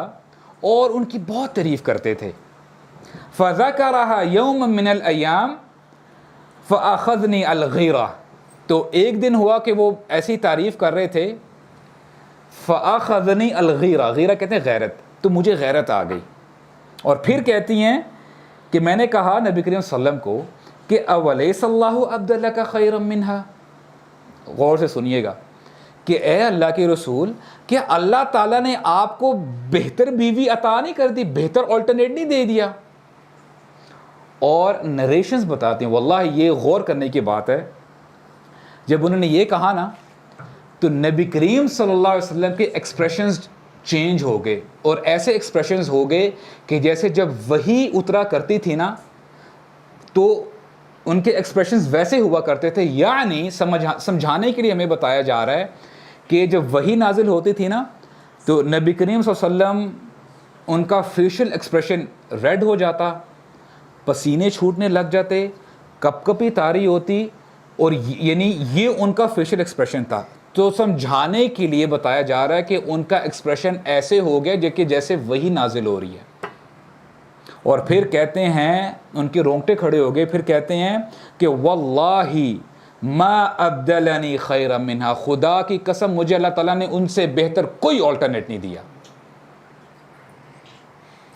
S1: اور ان کی بہت تعریف کرتے تھے۔ فَذَكَرَهَا يَوْمًا مِّنَ الْأَيَّامِ فَأَخَذْنِي الْغِيرَةُ، تو ایک دن ہوا کہ وہ ایسی تعریف کر رہے تھے، فَأَخَذْنِي الْغِيرَةُ، غیرہ کہتے ہیں غیرت، تو مجھے غیرت آ گئی۔ اور پھر کہتی ہیں کہ میں نے کہا نبی کریم صلی اللہ علیہ وسلم کو کہ اَوَلَيْسَ اللَّهُ أَبْدَلَكَ خَيْرًا مِّنْهَا، غور سے سنیے گا کہ اے اللہ کے رسول، کہ اللہ تعالیٰ نے آپ کو بہتر بیوی عطا نہیں کر دی، بہتر آلٹرنیٹ نہیں دے دیا؟ اور نریشنز بتاتے ہیں، واللہ یہ غور کرنے کی بات ہے، جب انہوں نے یہ کہا نا تو نبی کریم صلی اللہ علیہ وسلم کے ایکسپریشنز چینج ہو گئے، اور ایسے ایکسپریشنز ہو گئے کہ جیسے جب وحی اترا کرتی تھی نا تو ان کے ایکسپریشنز ویسے ہوا کرتے تھے۔ یعنی سمجھانے کے لیے ہمیں بتایا جا رہا ہے کہ جب وحی نازل ہوتی تھی نا تو نبی کریم صلی اللہ علیہ وسلم ان کا فیشل ایکسپریشن ریڈ ہو جاتا، پسینے چھوٹنے لگ جاتے، کپ کپی طاری ہوتی، اور یعنی یہ ان کا فیشل ایکسپریشن تھا۔ تو سمجھانے کے لیے بتایا جا رہا ہے کہ ان کا ایکسپریشن ایسے ہو گیا جیسے وحی نازل ہو رہی ہے۔ اور پھر کہتے ہیں، ان کے رونگٹے کھڑے ہو گئے، پھر کہتے ہیں کہ واللہ ما ابدلنی خیرا منہا، خدا کی قسم مجھے اللہ تعالیٰ نے ان سے بہتر کوئی آلٹرنیٹ نہیں دیا۔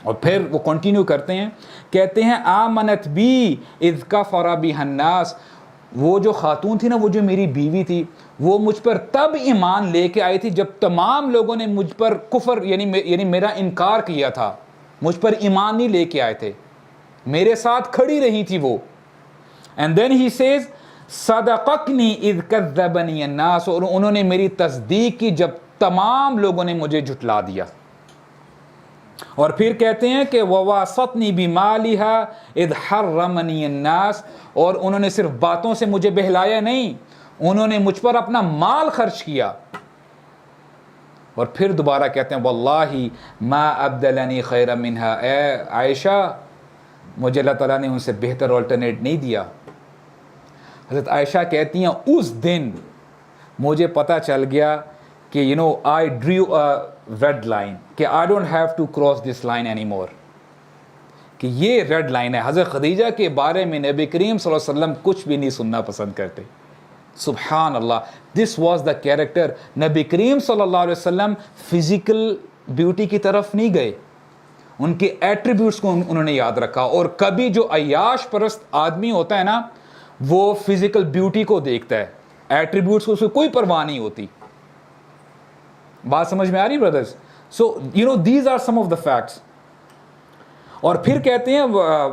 S1: اور پھر وہ کنٹینیو کرتے ہیں، کہتے ہیں آمنت بی اذ کفر بها الناس، وہ جو خاتون تھی نا، وہ جو میری بیوی تھی، وہ مجھ پر تب ایمان لے کے آئی تھی جب تمام لوگوں نے مجھ پر کفر یعنی میرا انکار کیا تھا، مجھ پر ایمان نہیں لے کے آئے تھے، میرے ساتھ کھڑی رہی تھی وہ۔ اینڈ دین ہی سیز صدقنی اذ کذبنی الناس، اور انہوں نے میری تصدیق کی جب تمام لوگوں نے مجھے جھٹلا دیا۔ اور پھر کہتے ہیں کہ وَوَاسَطْنِي بِمَالِهَا اِذْ حَرَّمَنِي النَّاسِ، اور انہوں نے صرف باتوں سے مجھے بہلایا نہیں، انہوں نے مجھ پر اپنا مال خرچ کیا۔ اور پھر دوبارہ کہتے ہیں واللہ ما ابدلنی خیرا منہا، اے عائشہ مجھے اللہ تعالیٰ نے ان سے بہتر آلٹرنیٹ نہیں دیا۔ حضرت عائشہ کہتی ہیں اس دن مجھے پتہ چل گیا کہ I drew a red line، کہ I don't have to cross this line anymore، کہ یہ ریڈ لائن ہے۔ حضرت خدیجہ کے بارے میں نبی کریم صلی اللہ علیہ وسلم کچھ بھی نہیں سننا پسند کرتے۔ سبحان اللہ، دس واز دا کیریکٹر۔ نبی کریم صلی اللہ علیہ وسلم فزیکل بیوٹی کی طرف نہیں گئے، ان کے ایٹریبیوٹس کو انہوں نے یاد رکھا۔ اور کبھی جو عیاش پرست آدمی ہوتا ہے نا، وہ فزیکل بیوٹی کو دیکھتا ہے، ایٹریبیوٹس کو اس کو کوئی پرواہ نہیں ہوتی۔ بات سمجھ میں آ رہی brothers? So these are some of the facts. اور پھر کہتے ہیں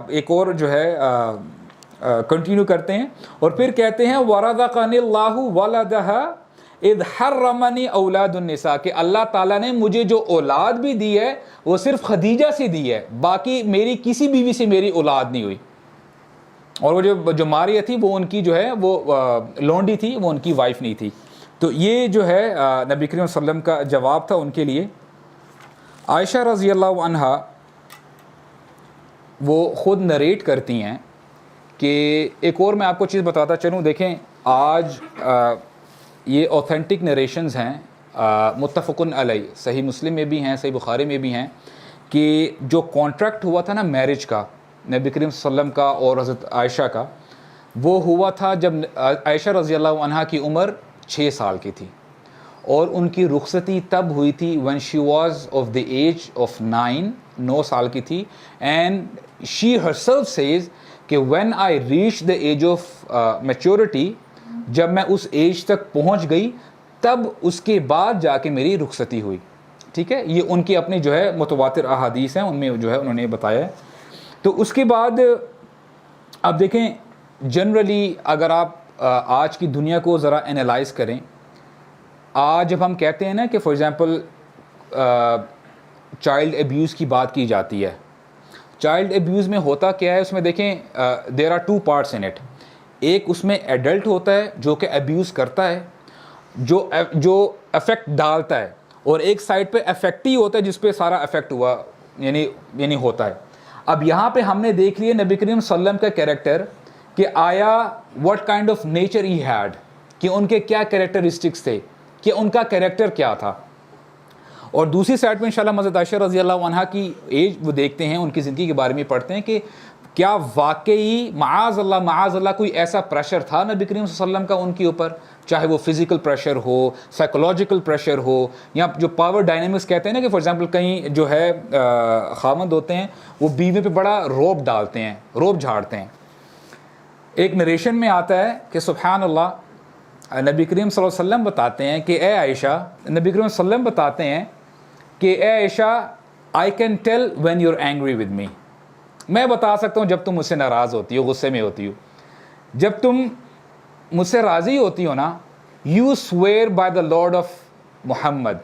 S1: ایک اور جو ہے کنٹینیو کرتے ہیں، اور پھر کہتے ہیں وَرَزَقَنِ اللَّهُ وَلَدَهَا اِذْ حَرَّمَنِي اولاد النساء، کہ اللہ تعالیٰ نے مجھے جو اولاد بھی دی ہے وہ صرف خدیجہ سے دی ہے، باقی میری کسی بیوی سے میری اولاد نہیں ہوئی۔ اور وہ جو ماریہ تھی وہ ان کی جو ہے وہ لونڈی تھی، وہ ان کی وائف نہیں تھی۔ تو یہ جو ہے نبی کریم صلی اللہ علیہ وسلم کا جواب تھا ان کے لیے۔ عائشہ رضی اللہ عنہا وہ خود نریٹ کرتی ہیں کہ ایک اور میں آپ کو چیز بتاتا چلوں، دیکھیں آج یہ اوتھینٹک نریشنز ہیں، متفقن علیہ، صحیح مسلم میں بھی ہیں، صحیح بخاری میں بھی ہیں، کہ جو کانٹریکٹ ہوا تھا نا میرج کا نبی کریم صلی اللہ علیہ وسلم کا اور حضرت عائشہ کا، وہ ہوا تھا جب عائشہ رضی اللہ عنہا کی عمر 6 سال کی تھی، اور ان کی رخصتی تب ہوئی تھی when she was of the age of 9 سال کی تھی۔ and she herself says کہ when I reached the age of maturity، جب میں اس ایج تک پہنچ گئی تب اس کے بعد جا کے میری رخصتی ہوئی۔ ٹھیک ہے، یہ ان کی اپنی جو ہے متواتر احادیث ہیں، ان میں جو ہے انہوں نے بتایا ہے۔ تو اس کے بعد اب دیکھیں جنرلی اگر آپ آج کی دنیا کو ذرا انالائز کریں، آج جب ہم کہتے ہیں نا کہ فار ایگزامپل چائلڈ ایبیوز کی بات کی جاتی ہے، چائلڈ ایبیوز میں ہوتا کیا ہے، اس میں دیکھیں there are 2 parts in it. ایک اس میں ایڈلٹ ہوتا ہے جو کہ ایبیوز کرتا ہے، جو افیکٹ ڈالتا ہے اور ایک سائڈ پہ افیکٹ ہی ہوتا ہے جس پہ سارا افیکٹ ہوا یعنی ہوتا ہے. اب یہاں پہ ہم نے دیکھ لیے نبی کریم صلی اللہ علیہ وسلم کا کیریکٹر کہ آیا what kind of nature he had, کہ ان کے کیا کیریکٹرسٹکس تھے, کہ ان کا کیریکٹر کیا تھا. اور دوسری سائڈ پہ انشاءاللہ حضرت عائشہ رضی اللہ عنہا کی ایج وہ دیکھتے ہیں, ان کی زندگی کے بارے میں پڑھتے ہیں کہ کیا واقعی معاذ اللہ کوئی ایسا پریشر تھا نبی کریم صلی اللہ علیہ وسلم کا ان کے اوپر, چاہے وہ فزیکل پریشر ہو, سائیکولوجیکل پریشر ہو, یا جو پاور ڈائنامکس کہتے ہیں نا کہ فار ایگزامپل کہیں جو ہے خاوند ہوتے ہیں وہ بیوی پہ بڑا روب ڈالتے ہیں, روب جھاڑتے ہیں. ایک نریشن میں آتا ہے کہ سبحان اللہ نبی کریم صلی اللہ علیہ وسلم بتاتے ہیں کہ اے عائشہ, نبی کریم صلی اللہ علیہ وسلم بتاتے ہیں کہ اے عائشہ I can tell when you're angry with me, میں بتا سکتا ہوں جب تم مجھ سے ناراض ہوتی ہو, غصے میں ہوتی ہو. جب تم مجھ سے راضی ہوتی ہو نا, you swear by the Lord of Muhammad,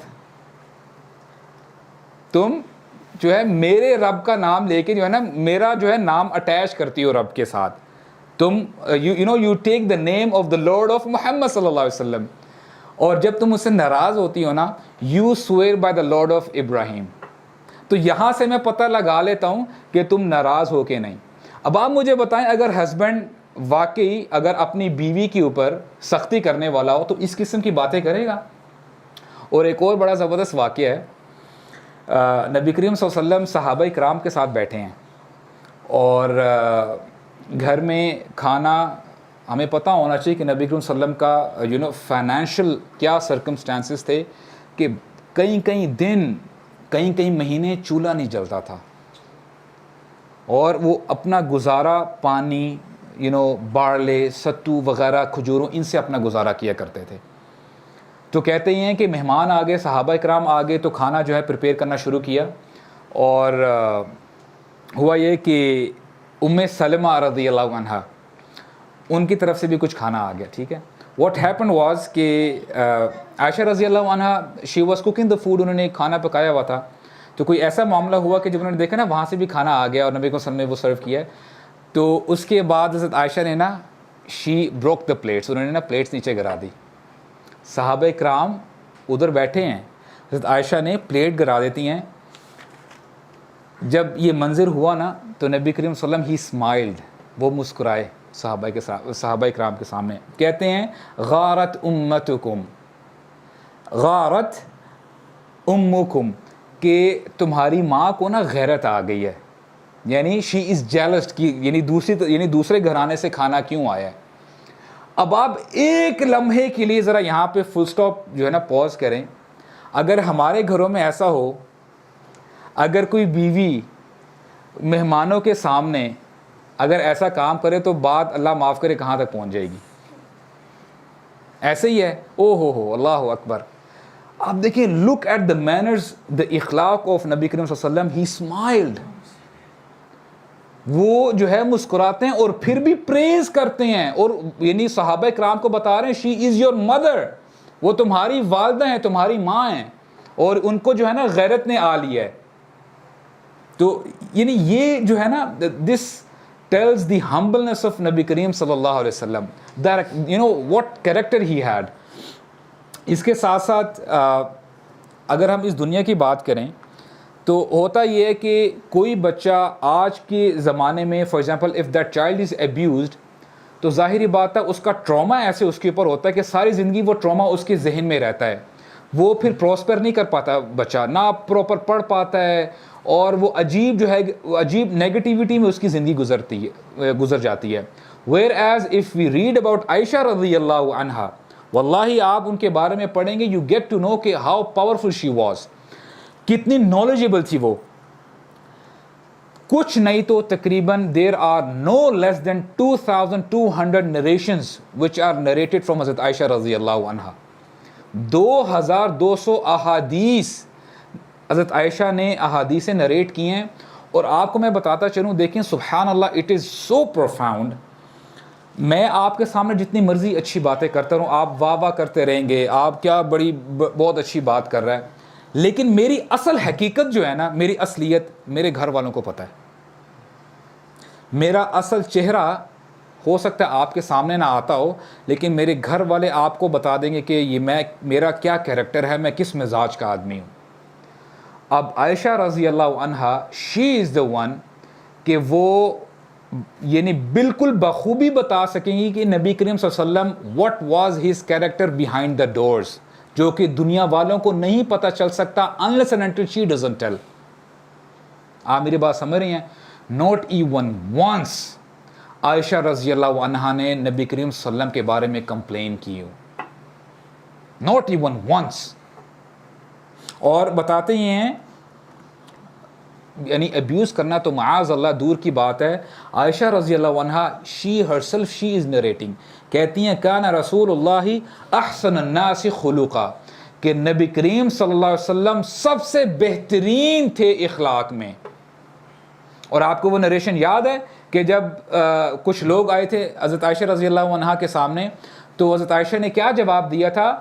S1: تم جو ہے میرے رب کا نام لے کے جو ہے نا میرا جو ہے نام اٹیچ کرتی ہو رب کے ساتھ. تم you take the name of the Lord of Muhammad صلی اللہ علیہ وسلم. اور جب تم مجھ سے ناراض ہوتی ہو نا, you swear by the Lord of Ibrahim. تو یہاں سے میں پتہ لگا لیتا ہوں کہ تم ناراض ہو کے نہیں. اب آپ مجھے بتائیں اگر ہسبینڈ واقعی اگر اپنی بیوی کے اوپر سختی کرنے والا ہو تو اس قسم کی باتیں کرے گا. اور ایک اور بڑا زبردست واقعہ ہے, نبی کریم صلی اللہ علیہ وسلم صحابہ کرام کے ساتھ بیٹھے ہیں اور گھر میں کھانا, ہمیں پتہ ہونا چاہیے کہ نبی کریم صلی اللہ علیہ وسلم کا فائنینشیل کیا سرکمسٹانسز تھے کہ کئی دن کئی مہینے چولہا نہیں جلتا تھا اور وہ اپنا گزارا پانی بارلے, ستو وغیرہ, کھجوروں, ان سے اپنا گزارا کیا کرتے تھے. تو کہتے ہیں کہ مہمان آ گئے, صحابہ کرام آ گئے تو کھانا جو ہے پریپیئر کرنا شروع کیا. اور ہوا یہ کہ سلمہ رضی اللہ عنہا ان کی طرف سے بھی کچھ کھانا آ گیا. ٹھیک ہے, واٹ ہیپن واز کہ عائشہ رضی اللہ عنہا she was cooking the food, انہوں نے کھانا پکایا ہوا تھا. تو کوئی ایسا معاملہ ہوا کہ جب انہوں نے دیکھا نا وہاں سے بھی کھانا آ گیا اور نبی کو صلی اللہ علیہ وسلم نے وہ سرو کیا, تو اس کے بعد حضرت عائشہ نے نا شی بروک دا پلیٹس, انہوں نے نا پلیٹس نیچے گرا دی. صحابہ کرام ادھر بیٹھے ہیں, حضرت عائشہ نے پلیٹ گرا دیتی ہیں. جب یہ منظر ہوا نا تو نبی کریم صلی اللہ علیہ وسلم ہی اسمائلڈ, وہ مسکرائے صحابہ کرام کے سامنے. کہتے ہیں غارت امتکم, غارت امکم, کہ تمہاری ماں کو نا غیرت آ گئی ہے, یعنی شی از جیلسڈ کی یعنی دوسرے گھرانے سے کھانا کیوں آیا ہے. اب آپ ایک لمحے کے لیے ذرا یہاں پہ فل سٹاپ جو ہے نا پاز کریں. اگر ہمارے گھروں میں ایسا ہو, اگر کوئی بیوی مہمانوں کے سامنے اگر ایسا کام کرے تو بات اللہ معاف کرے کہاں تک پہنچ جائے گی. ایسے ہی ہے, او ہو اللہ اکبر. آپ دیکھیں, لک ایٹ دا مینرز, دا اخلاق آف نبی کریم صلی اللہ علیہ وسلم, ہی اسمائلڈ. وہ جو ہے مسکراتے ہیں اور پھر بھی پریز کرتے ہیں, اور یعنی صحابہ کرام کو بتا رہے ہیں شی از یور مدر, وہ تمہاری والدہ ہیں, تمہاری ماں ہیں, اور ان کو جو ہے نا غیرت نے آ لیا ہے. تو یعنی یہ جو ہے نا دس tells the humbleness of نبی کریم صلی اللہ علیہ وسلم, that what character he had. اس کے ساتھ ساتھ اگر ہم اس دنیا کی بات کریں تو ہوتا یہ ہے کہ کوئی بچہ آج کے زمانے میں for example if that child is abused, تو ظاہری بات ہے اس کا ٹراما ایسے اس کے اوپر ہوتا ہے کہ ساری زندگی وہ ٹراما اس کے ذہن میں رہتا ہے. وہ پھر پروسپر نہیں کر پاتا بچہ, نہ پراپر پڑھ پاتا ہے, اور وہ عجیب نیگیٹیوٹی میں اس کی زندگی گزر جاتی ہے. Whereas if we read about Aisha رضی اللہ عنہا, واللہ آپ ان کے بارے میں پڑھیں گے, یو گیٹ ٹو نو کہ ہاؤ پاورفل شی واز, کتنی نالجیبل تھی وہ. کچھ نہیں تو تقریباً there are no less than 2200 narrations which are narrated from حضرت عائشہ رضی اللہ عنہا. 2200 احادیث حضرت عائشہ نے احادیثیں نریٹ کی ہیں. اور آپ کو میں بتاتا چلوں, دیکھیں سبحان اللہ, اٹ از سو پروفاؤنڈ. میں آپ کے سامنے جتنی مرضی اچھی باتیں کرتا رہوں, آپ واہ واہ کرتے رہیں گے, آپ کیا بہت اچھی بات کر رہا ہے, لیکن میری اصل حقیقت جو ہے نا, میری اصلیت میرے گھر والوں کو پتہ ہے. میرا اصل چہرہ ہو سکتا ہے آپ کے سامنے نہ آتا ہو, لیکن میرے گھر والے آپ کو بتا دیں گے کہ یہ میرا کیا کیریکٹر ہے, میں کس مزاج کا آدمی ہوں. اب عائشہ رضی اللہ عنہا شی از دا ون کہ وہ یعنی بالکل بخوبی بتا سکیں گی کہ نبی کریم صلی اللہ علیہ وسلم what was his character behind the doors, جو کہ دنیا والوں کو نہیں پتہ چل سکتا unless and until she doesn't tell. آپ میری بات سمجھ رہی ہیں؟ not even once عائشہ رضی اللہ عنہا نے نبی کریم صلی اللہ علیہ وسلم کے بارے میں کمپلین کی ہو, not even once. اور بتاتے ہیں یعنی ابیوز کرنا تو معاذ اللہ دور کی بات ہے. عائشہ رضی اللہ عنہا شی ہرسلف شی از نریٹنگ, کہتی ہیں کان رسول اللہ احسن الناس خلقا, کہ نبی کریم صلی اللہ علیہ وسلم سب سے بہترین تھے اخلاق میں. اور آپ کو وہ نریشن یاد ہے کہ جب کچھ لوگ آئے تھے حضرت عائشہ رضی اللہ عنہا کے سامنے, تو حضرت عائشہ نے کیا جواب دیا تھا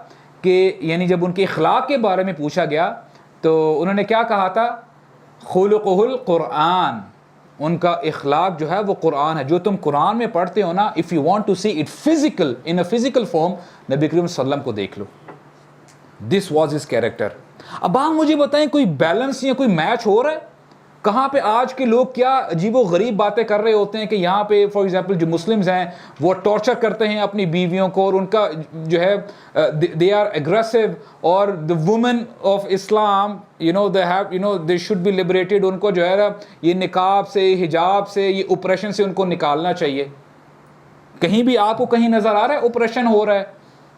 S1: کہ یعنی جب ان کے اخلاق کے بارے میں پوچھا گیا تو انہوں نے کیا کہا تھا, خلقہ القرآن, ان کا اخلاق جو ہے وہ قرآن ہے. جو تم قرآن میں پڑھتے ہو نا, if you want to see it physical in a physical form, نبی کریم صلی اللہ علیہ وسلم کو دیکھ لو. This was his character. اب آپ مجھے بتائیں کوئی بیلنس یا کوئی میچ ہو رہا ہے؟ کہاں پہ آج کے لوگ کیا عجیب و غریب باتیں کر رہے ہوتے ہیں کہ یہاں پہ فار ایگزامپل جو مسلمز ہیں وہ ٹارچر کرتے ہیں اپنی بیویوں کو, اور ان کا جو ہے they are aggressive, اور the women of Islam they should be liberated. ان کو جو ہے یہ نقاب سے, حجاب سے, یہ اوپریشن سے ان کو نکالنا چاہیے. کہیں بھی آپ کو کہیں نظر آ رہا ہے اوپریشن ہو رہا ہے,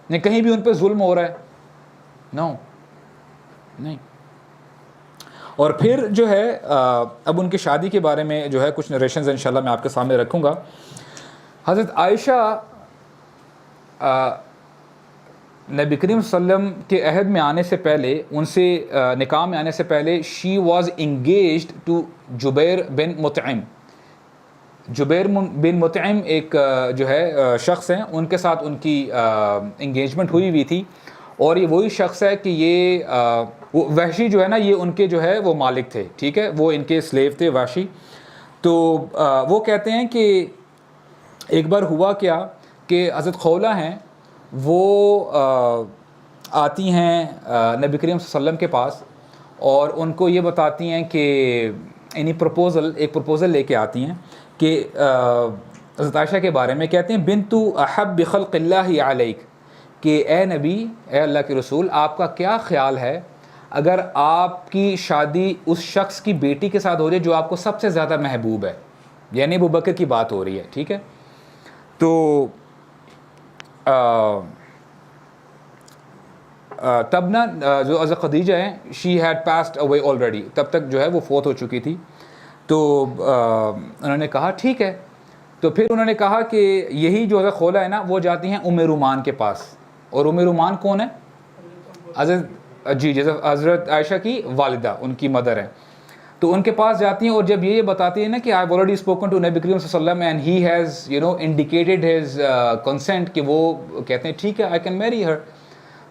S1: نہیں کہیں بھی ان پہ ظلم ہو رہا ہے؟ نو, نہیں. اور پھر جو ہے اب ان کی شادی کے بارے میں جو ہے کچھ نریشنز انشاءاللہ میں آپ کے سامنے رکھوں گا. حضرت عائشہ نبی کریم صلی اللہ علیہ وسلم کے عہد میں آنے سے پہلے, ان سے نکاح میں آنے سے پہلے, شی واز انگیجڈ ٹو جبیر بن مطعم. جبیر بن مطعم ایک جو ہے شخص ہیں, ان کے ساتھ ان کی انگیجمنٹ ہوئی تھی. اور یہ وہی شخص ہے کہ یہ وحشی جو ہے نا, یہ ان کے جو ہے وہ مالک تھے, ٹھیک ہے, وہ ان کے سلیو تھے وحشی. تو وہ کہتے ہیں کہ ایک بار ہوا کیا کہ حضرت خولہ ہیں وہ آتی ہیں نبی کریم صلی اللہ علیہ وسلم کے پاس, اور ان کو یہ بتاتی ہیں کہ ایک پروپوزل لے کے آتی ہیں کہ حضرت عائشہ کے بارے میں کہتے ہیں بنت احب بخلق اللہ علیک, کہ اے نبی, اے اللہ کے رسول, آپ کا کیا خیال ہے اگر آپ کی شادی اس شخص کی بیٹی کے ساتھ ہو جائے جو آپ کو سب سے زیادہ محبوب ہے, یعنی ابو بکر کی بات ہو رہی ہے, ٹھیک ہے. تو تب نا جو حضرت خدیجہ ہیں she had passed away already, تب تک جو ہے وہ فوت ہو چکی تھی. تو انہوں نے کہا ٹھیک ہے. تو پھر انہوں نے کہا کہ یہی جو حضرت خولہ ہے نا وہ جاتی ہیں ام رومان کے پاس. اور ام رومان کون ہے؟ حضرت عائشہ کی والدہ, ان کی مدر ہے. تو ان کے پاس جاتی ہیں اور جب یہ بتاتی ہیں نا کہ آئی آلریڈی اسپوکن ٹو نبی کریم صلی اللہ علیہ وسلم and he has indicated his consent, کہ وہ کہتے ہیں ٹھیک ہے آئی کین میری ہر.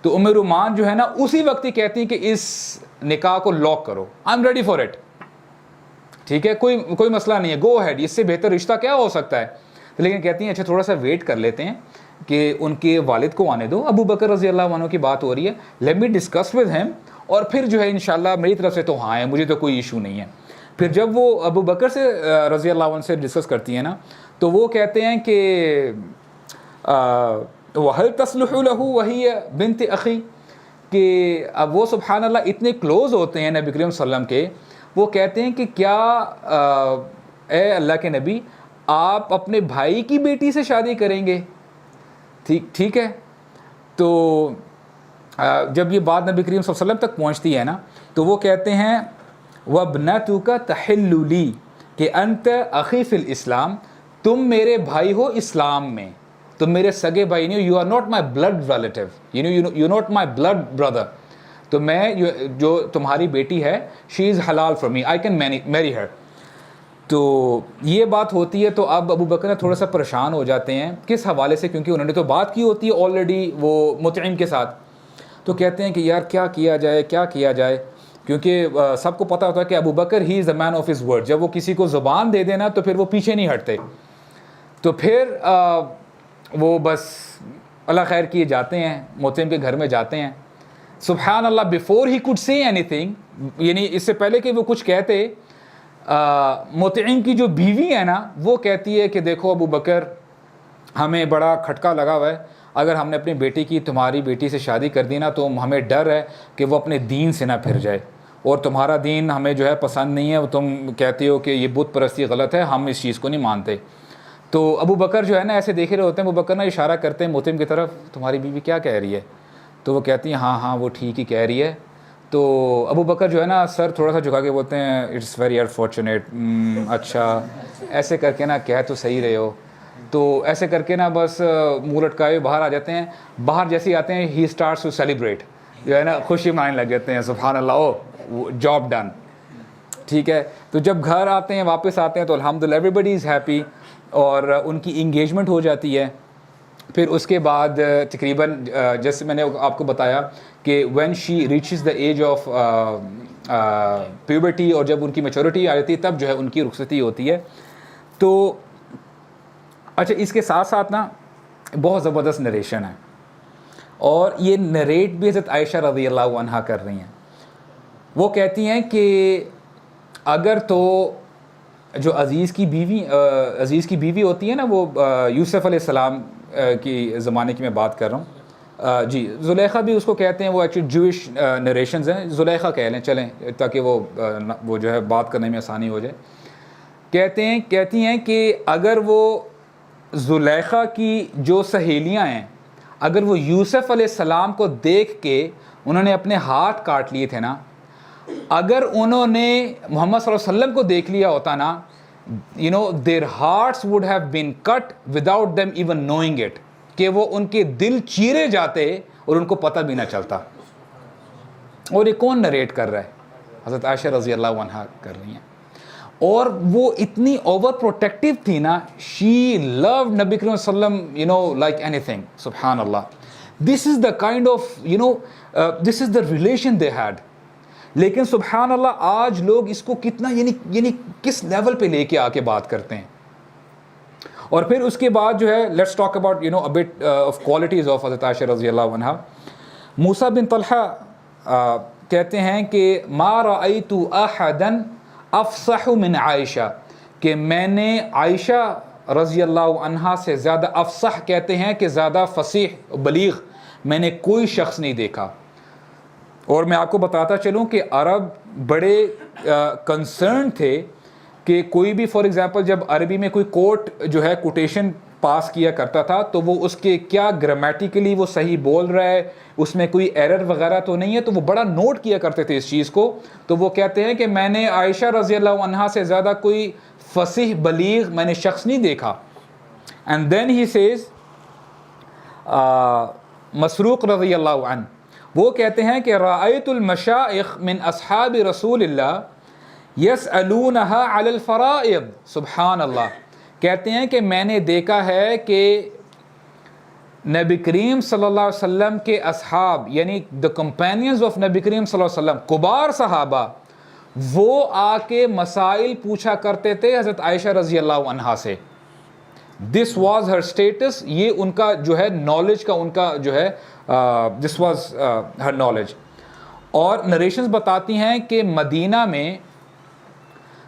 S1: تو ام رومان جو ہے نا اسی وقت ہی کہتی ہیں کہ اس نکاح کو لاک کرو, I am ready for it, ٹھیک ہے, کوئی مسئلہ نہیں ہے, گو ہیڈ, اس سے بہتر رشتہ کیا ہو سکتا ہے. لیکن کہتی ہیں اچھا تھوڑا سا ویٹ کر لیتے ہیں کہ ان کے والد کو آنے دو, ابو بکر رضی اللہ عنہ کی بات ہو رہی ہے, let me discuss with him, اور پھر جو ہے انشاءاللہ میری طرف سے تو ہاں ہے, مجھے تو کوئی ایشو نہیں ہے. پھر جب وہ ابو بکر سے رضی اللہ عنہ سے ڈسکس کرتی ہیں نا, تو وہ کہتے ہیں کہ وَهَلْ تَصْلُحُ لَهُ وَهِيَ بِنْتِ أَخِي, کہ اب وہ سبحان اللہ اتنے کلوز ہوتے ہیں نبی کریم صلی اللہ علیہ وسلم کے. وہ کہتے ہیں کہ کیا اے اللہ کے نبی آپ اپنے بھائی کی بیٹی سے شادی کریں گے؟ ٹھیک ہے. تو جب یہ بات نبی کریم صلی اللہ علیہ وسلم تک پہنچتی ہے نا, تو وہ کہتے ہیں وَابْنَتُكَ تَحِلُّ لِي, کہ أَنْتَ أَخِي فِي الْإِسْلام, تم میرے بھائی ہو اسلام میں, تم میرے سگے بھائی نہیں ہو, you are not my blood relative, you not my blood brother. تو میں جو تمہاری بیٹی ہے شی از حلال فار می, آئی کین میری ہر. تو یہ بات ہوتی ہے. تو اب ابو بکر تھوڑا سا پریشان ہو جاتے ہیں, کس حوالے سے, کیونکہ انہوں نے تو بات کی ہوتی ہے آلریڈی وہ مطعم کے ساتھ. تو کہتے ہیں کہ یار کیا کیا جائے, کیونکہ سب کو پتہ ہوتا ہے کہ ابو بکر ہی is the main of his word, جب وہ کسی کو زبان دے دینا تو پھر وہ پیچھے نہیں ہٹتے. تو پھر وہ بس اللہ خیر کیے جاتے ہیں، مطعم کے گھر میں جاتے ہیں. سبحان اللہ، بیفور ہی کوڈ سے اینی تھنگ، یعنی اس سے پہلے کہ وہ کچھ کہتے، مطعم کی جو بیوی ہے نا وہ کہتی ہے کہ دیکھو ابو بکر، ہمیں بڑا کھٹکا لگا ہوا ہے، اگر ہم نے اپنی بیٹی کی تمہاری بیٹی سے شادی کر دی نا تو ہمیں ڈر ہے کہ وہ اپنے دین سے نہ پھر جائے، اور تمہارا دین ہمیں جو ہے پسند نہیں ہے، تم کہتے ہو کہ یہ بت پرستی غلط ہے، ہم اس چیز کو نہیں مانتے. تو ابو بکر جو ہے نا ایسے دیکھے رہے ہوتے ہیں، ابو بکر نا اشارہ کرتے ہیں مطعم کی طرف، تمہاری بیوی کیا کہہ رہی ہے؟ تو وہ کہتی ہیں ہاں ہاں وہ ٹھیک ہی کہہ رہی ہے. تو ابو بکر جو ہے نا سر تھوڑا سا جھکا کے بولتے ہیں اٹس ویری انفارچونیٹ، اچھا ایسے کر کے نا کہہ تو صحیح رہے ہو. تو ایسے کر کے نا بس منہ لٹکائے باہر آ جاتے ہیں. باہر جیسے ہی آتے ہیں ہی اسٹارٹس ٹو سیلیبریٹ، جو ہے نا خوشی منانے لگ جاتے ہیں، سبحان اللہ، او جاب ڈن. ٹھیک ہے، تو جب گھر آتے ہیں واپس آتے ہیں تو الحمدللہ ایوری بڈی از ہیپی، اور ان کی انگیجمنٹ ہو جاتی ہے. پھر اس کے بعد تقریباً جیسے میں نے آپ کو بتایا کہ when she reaches the age of puberty, اور جب ان کی میچورٹی آ جاتی ہے تب جو ہے ان کی رخصتی ہوتی ہے. تو اچھا، اس کے ساتھ ساتھ نا بہت زبردست نریشن ہے، اور یہ نریٹ بھی حضرت عائشہ رضی اللہ عنہا کر رہی ہیں. وہ کہتی ہیں کہ اگر تو جو عزیز کی بیوی ہوتی ہے نا، وہ یوسف علیہ السلام کی زمانے کی میں بات کر رہا ہوں، جی زلیخا بھی اس کو کہتے ہیں، وہ ایکچولی جوئش نریشنز ہیں، زلیخا کہہ لیں چلیں تاکہ وہ جو ہے بات کرنے میں آسانی ہو جائے. کہتی ہیں کہ اگر وہ زلیخا کی جو سہیلیاں ہیں، اگر وہ یوسف علیہ السلام کو دیکھ کے انہوں نے اپنے ہاتھ کاٹ لیے تھے نا، اگر انہوں نے محمد صلی اللہ علیہ وسلم کو دیکھ لیا ہوتا نا، their hearts would have been cut without them even knowing it، کہ وہ ان کے دل چیرے جاتے اور ان کو پتہ بھی نہ چلتا. اور یہ کون نریٹ کر رہا ہے؟ حضرت عائشہ رضی اللہ عنہا کر رہی ہیں. اور وہ اتنی اوور پروٹیکٹیو تھی نا، شی لوڈ نبی کریم صلی اللہ علیہ وسلم لائک اینی تھنگ. سبحان اللہ، this is the kind of this is the relation they had. لیکن سبحان اللہ آج لوگ اس کو کتنا یعنی کس لیول پہ لے کے آ کے بات کرتے ہیں. اور پھر اس کے بعد جو ہے let's talk about a bit of qualities of حضرت عائشہ رضی اللہ عنہا. موسیٰ بن طلحہ کہتے ہیں کہ ما رأیت احدا افصح من عائشہ، کہ میں نے عائشہ رضی اللہ عنہا سے زیادہ، افصح کہتے ہیں کہ زیادہ فصیح بلیغ، میں نے کوئی شخص نہیں دیکھا. اور میں آپ کو بتاتا چلوں کہ عرب بڑے کنسرن تھے کہ کوئی بھی فار ایگزامپل جب عربی میں کوئی کورٹ جو ہے کوٹیشن پاس کیا کرتا تھا تو وہ اس کے کیا گرامیٹیکلی وہ صحیح بول رہا ہے، اس میں کوئی ایرر وغیرہ تو نہیں ہے، تو وہ بڑا نوٹ کیا کرتے تھے اس چیز کو. تو وہ کہتے ہیں کہ میں نے عائشہ رضی اللہ عنہا سے زیادہ کوئی فصیح بلیغ میں نے شخص نہیں دیکھا. اینڈ دین ہی سیز مسروق رضی اللہ عنہ، وہ کہتے ہیں کہ رأیت المشائخ من اصحاب رسول اللہ یسألونها علی الفرائض. سبحان اللہ، کہتے ہیں کہ میں نے دیکھا ہے کہ نبی کریم صلی اللہ علیہ وسلم کے اصحاب، یعنی the companions of نبی کریم صلی اللہ علیہ وسلم، کبار صحابہ، وہ آ کے مسائل پوچھا کرتے تھے حضرت عائشہ رضی اللہ عنہا سے. This was her status، یہ ان کا جو ہے نالج کا، ان کا جو ہے this was her knowledge. اور نریشنز بتاتی ہیں کہ مدینہ میں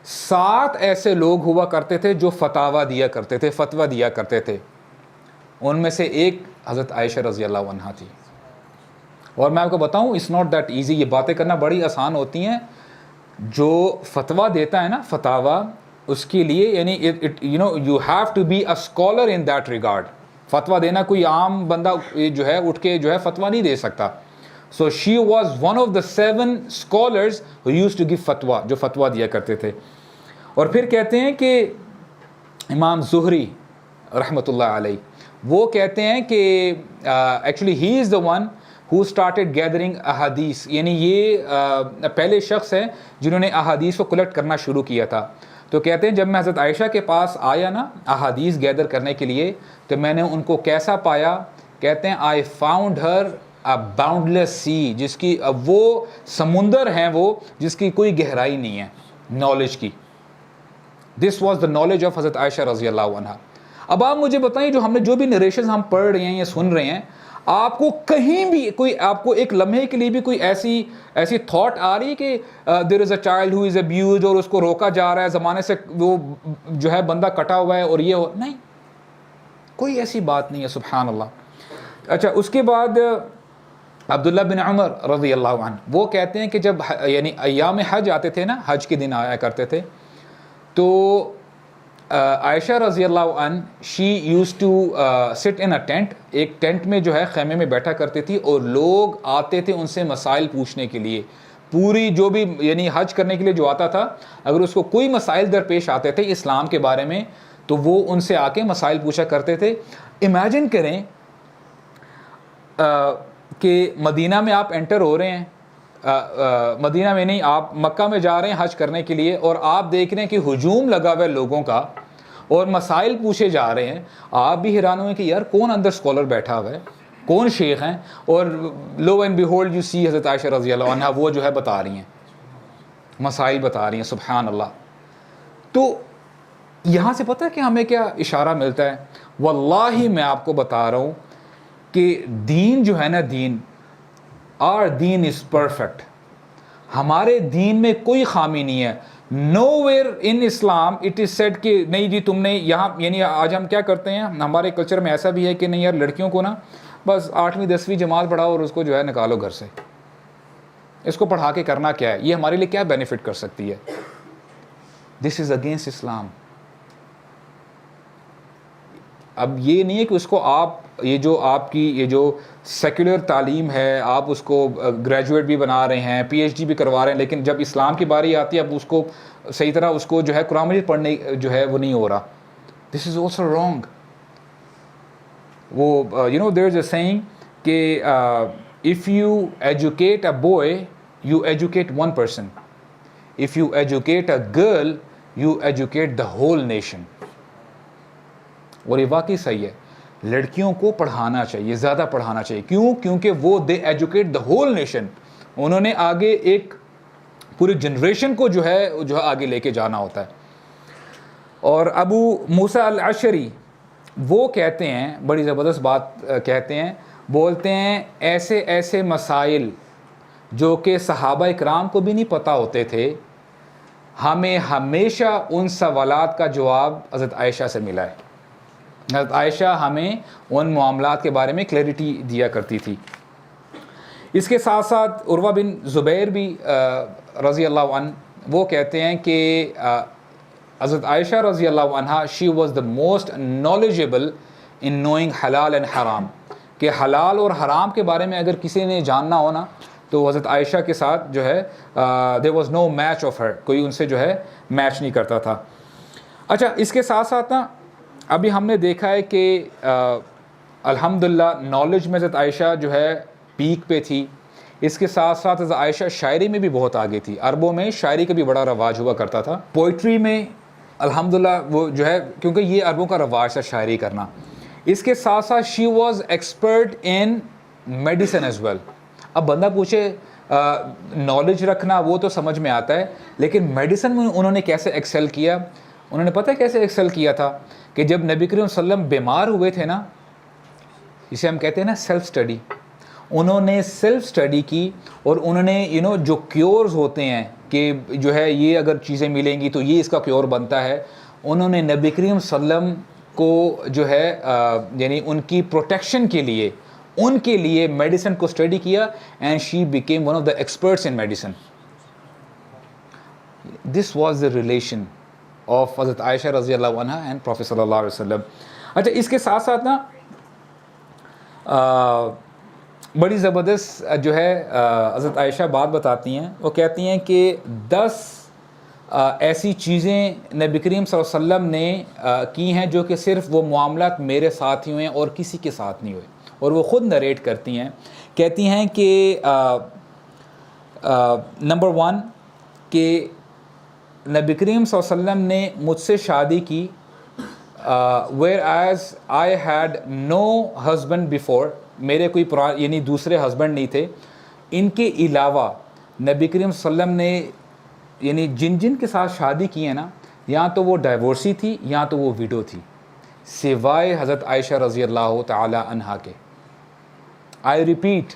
S1: 7 ایسے لوگ ہوا کرتے تھے جو فتاویٰ دیا کرتے تھے. ان میں سے ایک حضرت عائشہ رضی اللہ عنہا تھی. اور میں آپ کو بتاؤں اٹس ناٹ دیٹ ایزی، یہ باتیں کرنا بڑی آسان ہوتی ہیں. جو فتویٰ دیتا ہے نا فتاویٰ، اس کے لیے یعنی you have to be a scholar in that regard. فتویٰ دینا کوئی عام بندہ جو ہے اٹھ کے جو ہے فتویٰ نہیں دے سکتا. So she was one of the 7 scholars who use to give فتویٰ، جو فتویٰ دیا کرتے تھے. اور پھر کہتے ہیں کہ امام زہری رحمۃ اللہ علیہ، وہ کہتے ہیں کہ actually he is the one who started gathering احادیث، یعنی یہ پہلے شخص ہیں جنہوں نے احادیث کو کلیکٹ کرنا شروع کیا تھا. تو کہتے ہیں جب میں حضرت عائشہ کے پاس آیا نا احادیث گیدر کرنے کے لیے، تو میں نے ان کو کیسا پایا؟ کہتے ہیں I found her a boundless sea، جس کی وہ سمندر ہیں وہ جس کی کوئی گہرائی نہیں ہے نالج کی. This was the knowledge of حضرت عائشہ رضی اللہ عنہا. اب آپ مجھے بتائیں جو ہم نے جو بھی نریشنز ہم پڑھ رہے ہیں یا سن رہے ہیں, آپ کو کہیں بھی کوئی, آپ کو ایک لمحے کے لیے بھی کوئی ایسی تھاٹ آ رہی ہے کہ دیر is a child who is abused اور اس کو روکا جا رہا ہے, زمانے سے وہ جو ہے بندہ کٹا ہوا ہے اور یہ نہیں, کوئی ایسی بات نہیں ہے, سبحان اللہ. اچھا, اس کے بعد عبداللہ بن عمر رضی اللہ عنہ وہ کہتے ہیں کہ جب یعنی ایام حج آتے تھے نا, حج کے دن آیا کرتے تھے, تو عائشہ رضی اللہ عنہ شی use to sit in a tent, ایک ٹینٹ میں جو ہے خیمے میں بیٹھا کرتی تھی, اور لوگ آتے تھے ان سے مسائل پوچھنے کے لیے. پوری جو بھی یعنی حج کرنے کے لیے جو آتا تھا, اگر اس کو کوئی مسائل درپیش آتے تھے اسلام کے بارے میں, تو وہ ان سے آ کے مسائل پوچھا کرتے تھے. امیجن کریں کہ مدینہ میں آپ انٹر ہو رہے ہیں, مدینہ میں نہیں, آپ مکہ میں جا رہے ہیں حج کرنے کے لیے, اور آپ دیکھ رہے ہیں کہ ہجوم لگا ہوا ہے لوگوں کا اور مسائل پوچھے جا رہے ہیں. آپ بھی حیران ہوئے کہ یار کون اندر اسکالر بیٹھا ہوا ہے, کون شیخ ہیں, اور لو اینڈ بیہولڈ یو سی حضرت عائشہ رضی اللہ عنہ وہ جو ہے بتا رہی ہیں, مسائل بتا رہی ہیں. سبحان اللہ. تو یہاں سے پتہ ہے کہ ہمیں کیا اشارہ ملتا ہے؟ واللہ میں آپ کو بتا رہا ہوں کہ دین جو ہے نا, دین آر دین از پرفیکٹ. ہمارے دین میں کوئی خامی نہیں ہے. Nowhere in Islam it is said کہ نہیں جی تم نے یہاں, یعنی آج ہم کیا کرتے ہیں, ہمارے کلچر میں ایسا بھی ہے کہ نہیں یار لڑکیوں کو نا بس 8ویں 10ویں جماعت پڑھاؤ اور اس کو جو ہے نکالو گھر سے, اس کو پڑھا کے کرنا کیا ہے, یہ ہمارے لیے کیا بینیفٹ کر سکتی ہے. دس از اگینسٹ اسلام. اب یہ نہیں ہے کہ اس کو آپ یہ جو آپ کی یہ جو سیکولر تعلیم ہے آپ اس کو گریجویٹ بھی بنا رہے ہیں, پی ایچ ڈی بھی کروا رہے ہیں, لیکن جب اسلام کی باری آتی ہے اب اس کو صحیح طرح اس کو جو ہے قرآن مجید پڑھنے جو ہے وہ نہیں ہو رہا. This is also wrong. وہ you know there is a saying کہ if you educate a boy you educate one person, if you educate a girl you educate the whole nation. اور یہ واقعی صحیح ہے, لڑکیوں کو پڑھانا چاہیے, زیادہ پڑھانا چاہیے. کیوں؟ کیونکہ وہ دے ایجوکیٹ دا ہول نیشن. انہوں نے آگے ایک پوری جنریشن کو جو ہے آگے لے کے جانا ہوتا ہے. اور ابو موسیٰ الاشعری وہ کہتے ہیں, بڑی زبردست بات کہتے ہیں, بولتے ہیں ایسے ایسے مسائل جو کہ صحابہ اکرام کو بھی نہیں پتہ ہوتے تھے, ہمیں ہمیشہ ان سوالات کا جواب حضرت عائشہ سے ملا ہے. حضرت عائشہ ہمیں ان معاملات کے بارے میں کلیئرٹی دیا کرتی تھی. اس کے ساتھ ساتھ عروہ بن زبیر بھی رضی اللہ عنہ وہ کہتے ہیں کہ حضرت عائشہ رضی اللہ عنہ she was the most knowledgeable in knowing حلال اینڈ حرام, کہ حلال اور حرام کے بارے میں اگر کسی نے جاننا ہو نا تو حضرت عائشہ کے ساتھ جو ہے there was no match of her, کوئی ان سے جو ہے میچ نہیں کرتا تھا. اچھا, اس کے ساتھ ساتھ نا ابھی ہم نے دیکھا ہے کہ الحمدللہ نالج میں حضرت عائشہ جو ہے پیک پہ تھی. اس کے ساتھ ساتھ حضرت عائشہ شاعری میں بھی بہت آگے تھی. عربوں میں شاعری کا بھی بڑا رواج ہوا کرتا تھا. پوئٹری میں الحمدللہ وہ جو ہے, کیونکہ یہ عربوں کا رواج تھا شاعری کرنا. اس کے ساتھ ساتھ she was expert in medicine as well. اب بندہ پوچھے نالج رکھنا وہ تو سمجھ میں آتا ہے, لیکن میڈیسن میں انہوں نے کیسے ایکسل کیا؟ انہوں نے پتہ کیسے ایکسل کیا تھا کہ جب نبی کریم صلی اللہ علیہ وسلم بیمار ہوئے تھے نا, جسے ہم کہتے ہیں نا سیلف سٹڈی, انہوں نے سیلف سٹڈی کی اور انہوں نے جو کیورز ہوتے ہیں کہ جو ہے یہ اگر چیزیں ملیں گی تو یہ اس کا کیور بنتا ہے, انہوں نے نبی کریم صلی اللہ علیہ وسلم کو جو ہے یعنی ان کی پروٹیکشن کے لیے ان کے لیے میڈیسن کو اسٹڈی کیا, and she became one of the experts in medicine. This was the relation of حضرت عائشہ رضی اللہ عنہ اینڈ پروفیٹ صلی اللہ علیہ وسلم. اچھا, اس کے ساتھ ساتھ نا بڑی زبردست جو ہے حضرت عائشہ بات بتاتی ہیں. وہ کہتی ہیں کہ 10 ایسی چیزیں نبی کریم صلی اللہ علیہ وسلم نے کی ہیں جو کہ صرف وہ معاملات میرے ساتھ ہی ہوئے ہیں اور کسی کے ساتھ نہیں ہوئے. اور وہ خود نریٹ کرتی ہیں, کہتی ہیں کہ نمبر 1 کہ نبی کریم صلی اللہ علیہ وسلم نے مجھ سے شادی کی where as I had no husband before, میرے کوئی یعنی دوسرے ہسبینڈ نہیں تھے. ان کے علاوہ نبی کریم صلی اللہ علیہ وسلم نے یعنی جن کے ساتھ شادی کی ہے نا, یا تو وہ ڈائیورسی تھی یا تو وہ ویڈو تھی. سوائے حضرت عائشہ رضی اللہ تعالی عنہا کے. آئی ریپیٹ,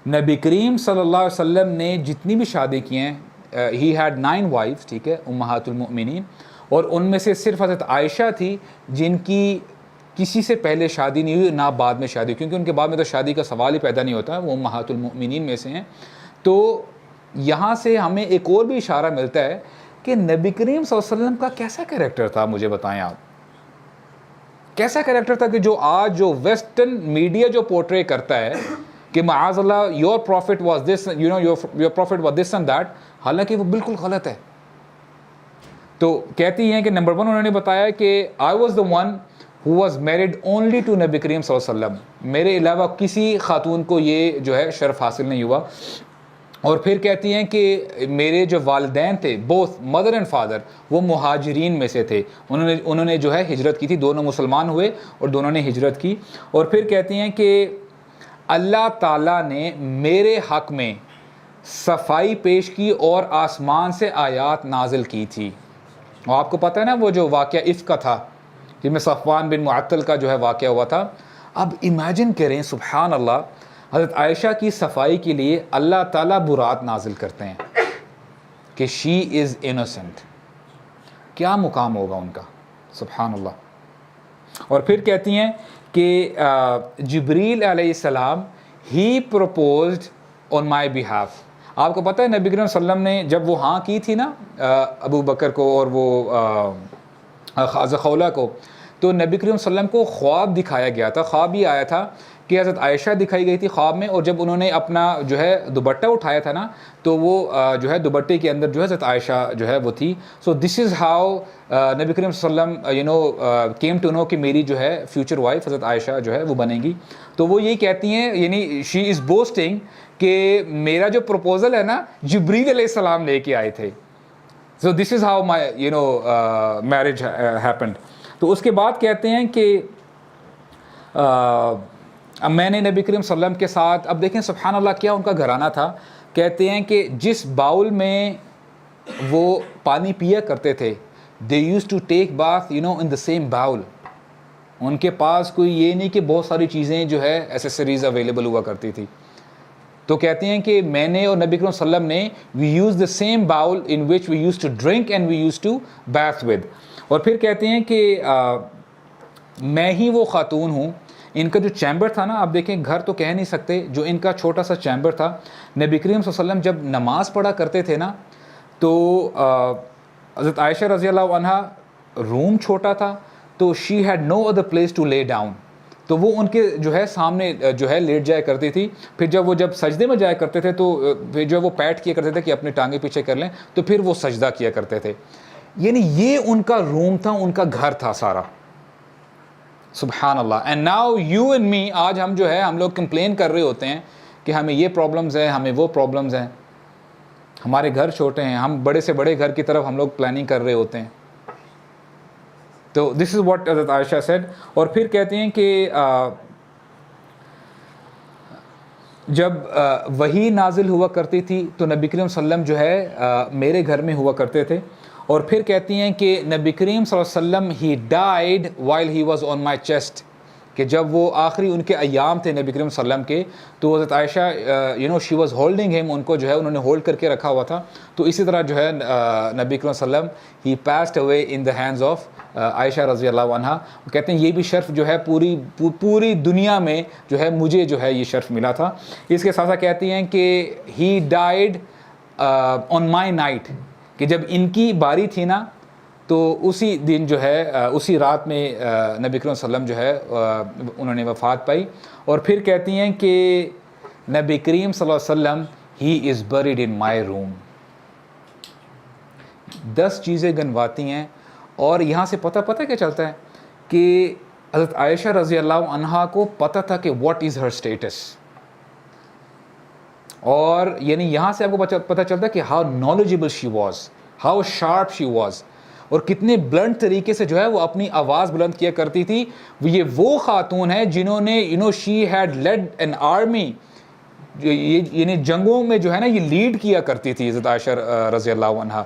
S1: نبی کریم صلی اللہ علیہ وسلم نے جتنی بھی شادی کی ہیں, ہی ہیڈ 9 وائفز, ٹھیک ہے, امہات المؤمنین, اور ان میں سے صرف حضرت عائشہ تھی جن کی کسی سے پہلے شادی نہیں ہوئی, نہ بعد میں شادی, کیونکہ ان کے بعد میں تو شادی کا سوال ہی پیدا نہیں ہوتا, وہ امہات المؤمنین میں سے ہیں. تو یہاں سے ہمیں ایک اور بھی اشارہ ملتا ہے کہ نبی کریم صلی اللہ علیہ وسلم کا کیسا کریکٹر تھا. مجھے بتائیں آپ, کیسا کریکٹر تھا کہ جو آج جو ویسٹرن میڈیا جو پورٹرے کرتا ہے کہ معاذ اللہ your prophet was this, you know your prophet was this and that, حالانکہ وہ بالکل غلط ہے. تو کہتی ہیں کہ نمبر 1 انہوں نے بتایا کہ I was the one who was married only to نبی کریم صلی اللہ علیہ وسلم, میرے علاوہ کسی خاتون کو یہ جو ہے شرف حاصل نہیں ہوا. اور پھر کہتی ہیں کہ میرے جو والدین تھے, both mother and father, وہ مہاجرین میں سے تھے, انہوں نے جو ہے ہجرت کی تھی, دونوں مسلمان ہوئے اور دونوں نے ہجرت کی. اور پھر کہتی ہیں کہ اللہ تعالیٰ نے میرے حق میں صفائی پیش کی اور آسمان سے آیات نازل کی تھی. اور آپ کو پتہ ہے نا وہ جو واقعہ عفق کا تھا جن میں صفوان بن معطل کا جو ہے واقعہ ہوا تھا. اب امیجن کریں, سبحان اللہ, حضرت عائشہ کی صفائی کے لیے اللہ تعالیٰ برات نازل کرتے ہیں کہ شی از انوسنٹ. کیا مقام ہوگا ان کا, سبحان اللہ. اور پھر کہتی ہیں کہ جبریل علیہ السلام ہی پروپوزڈ آن مائی بہاف. آپ کو پتہ ہے نبی کریم صلی اللہ علیہ وسلم نے جب وہ ہاں کی تھی نا ابو بکر کو اور وہ خولہ کو, تو نبی کریم صلی اللہ علیہ وسلم کو خواب دکھایا گیا تھا. خواب یہ آیا تھا کہ حضرت عائشہ دکھائی گئی تھی خواب میں, اور جب انہوں نے اپنا جو ہے دوپٹہ اٹھایا تھا نا, تو وہ جو ہے دوپٹے کے اندر جو ہے حضرت عائشہ جو ہے وہ تھی. سو دس از ہاؤ نبی کریم صلی اللہ علیہ وسلم کیم ٹو نو کہ میری جو ہے فیوچر وائف حضرت عائشہ جو ہے وہ بنے گی. تو وہ یہی کہتی ہیں, یعنی شی از بوسٹنگ کہ میرا جو پروپوزل ہے نا جبریل علیہ السلام لے کے آئے تھے. So this is how my marriage happened. تو اس کے بعد کہتے ہیں کہ میں نے نبی کریم صلی اللہ علیہ وسلم کے ساتھ, اب دیکھیں سبحان اللہ کیا ان کا گھرانہ تھا. کہتے ہیں کہ جس باؤل میں وہ پانی پیا کرتے تھے, they used to take bath in the same bowl. ان کے پاس کوئی یہ نہیں کہ بہت ساری چیزیں جو ہے ایسیسریز اویلیبل ہوا کرتی تھی. تو کہتے ہیں کہ میں نے اور نبی کریم صلی اللہ علیہ وسلم نے we used the same bowl in which we used to drink and we used to bath with. اور پھر کہتے ہیں کہ میں ہی وہ خاتون ہوں. ان کا جو چیمبر تھا نا, آپ دیکھیں گھر تو کہہ نہیں سکتے, جو ان کا چھوٹا سا چیمبر تھا, نبی کریم صلی اللہ علیہ وسلم جب نماز پڑھا کرتے تھے نا, تو حضرت عائشہ رضی اللہ عنہا روم چھوٹا تھا, تو she had no other place to lay down, تو وہ ان کے جو ہے سامنے جو ہے لیٹ جایا کرتی تھی. پھر جب سجدے میں جایا کرتے تھے تو پھر جو وہ پیٹ کیا کرتے تھے کہ اپنے ٹانگیں پیچھے کر لیں, تو پھر وہ سجدہ کیا کرتے تھے. یعنی یہ ان کا روم تھا, ان کا گھر تھا سارا, سبحان اللہ. And now you and me, آج ہم جو ہے ہم لوگ کمپلین کر رہے ہوتے ہیں کہ ہمیں یہ پرابلمز ہیں, ہمیں وہ پرابلمز ہیں, ہمارے گھر چھوٹے ہیں, ہم بڑے سے بڑے گھر کی طرف ہم لوگ پلاننگ کر رہے ہوتے ہیں. تو دس از واٹ حضرت عائشہ سیڈ. اور پھر کہتے ہیں کہ جب وحی نازل ہوا کرتی تھی تو نبی کریم صلی اللہ علیہ وسلم جو ہے میرے گھر میں ہوا کرتے تھے. اور پھر کہتی ہیں کہ نبی کریم صلی اللہ علیہ وسلم ہی died while he was on my chest, کہ جب وہ آخری ان کے ایام تھے نبی کریم صلی اللہ علیہ وسلم کے, تو حضرت عائشہ شی واز ہولڈنگ ہم, ان کو جو ہے انہوں نے ہولڈ کر کے رکھا ہوا تھا. تو اسی طرح جو ہے نبی کریم صلی اللہ علیہ وسلم he passed away in the hands of Aisha رضی اللہ عنہا. کہتے ہیں یہ بھی شرف جو ہے پوری دنیا میں جو ہے مجھے جو ہے یہ شرف ملا تھا. اس کے ساتھ ساتھ کہتی ہیں کہ ہی ڈائیڈ آن مائی نائٹ, کہ جب ان کی باری تھی نا, تو اسی دن جو ہے اسی رات میں نبی کریم صلی اللہ علیہ وسلم جو ہے انہوں نے وفات پائی. اور پھر کہتی ہیں کہ نبی کریم صلی اللہ علیہ وسلم ہی از بریڈ ان مائی روم. 10 چیزیں گنواتی ہیں, اور یہاں سے پتہ کیا چلتا ہے کہ حضرت عائشہ رضی اللہ عنہا کو پتہ تھا کہ واٹ از ہر اسٹیٹس. اور یعنی یہاں سے آپ کو پتہ چلتا ہے کہ how knowledgeable she was, how sharp she was, اور کتنے بلنٹ طریقے سے جو ہے وہ اپنی آواز بلند کیا کرتی تھی. یہ وہ خاتون ہے جنہوں نے she had lead N army, یعنی جنگوں میں جو ہے نا یہ لیڈ کیا کرتی تھی حضرت عائشہ رضی اللہ عنہا.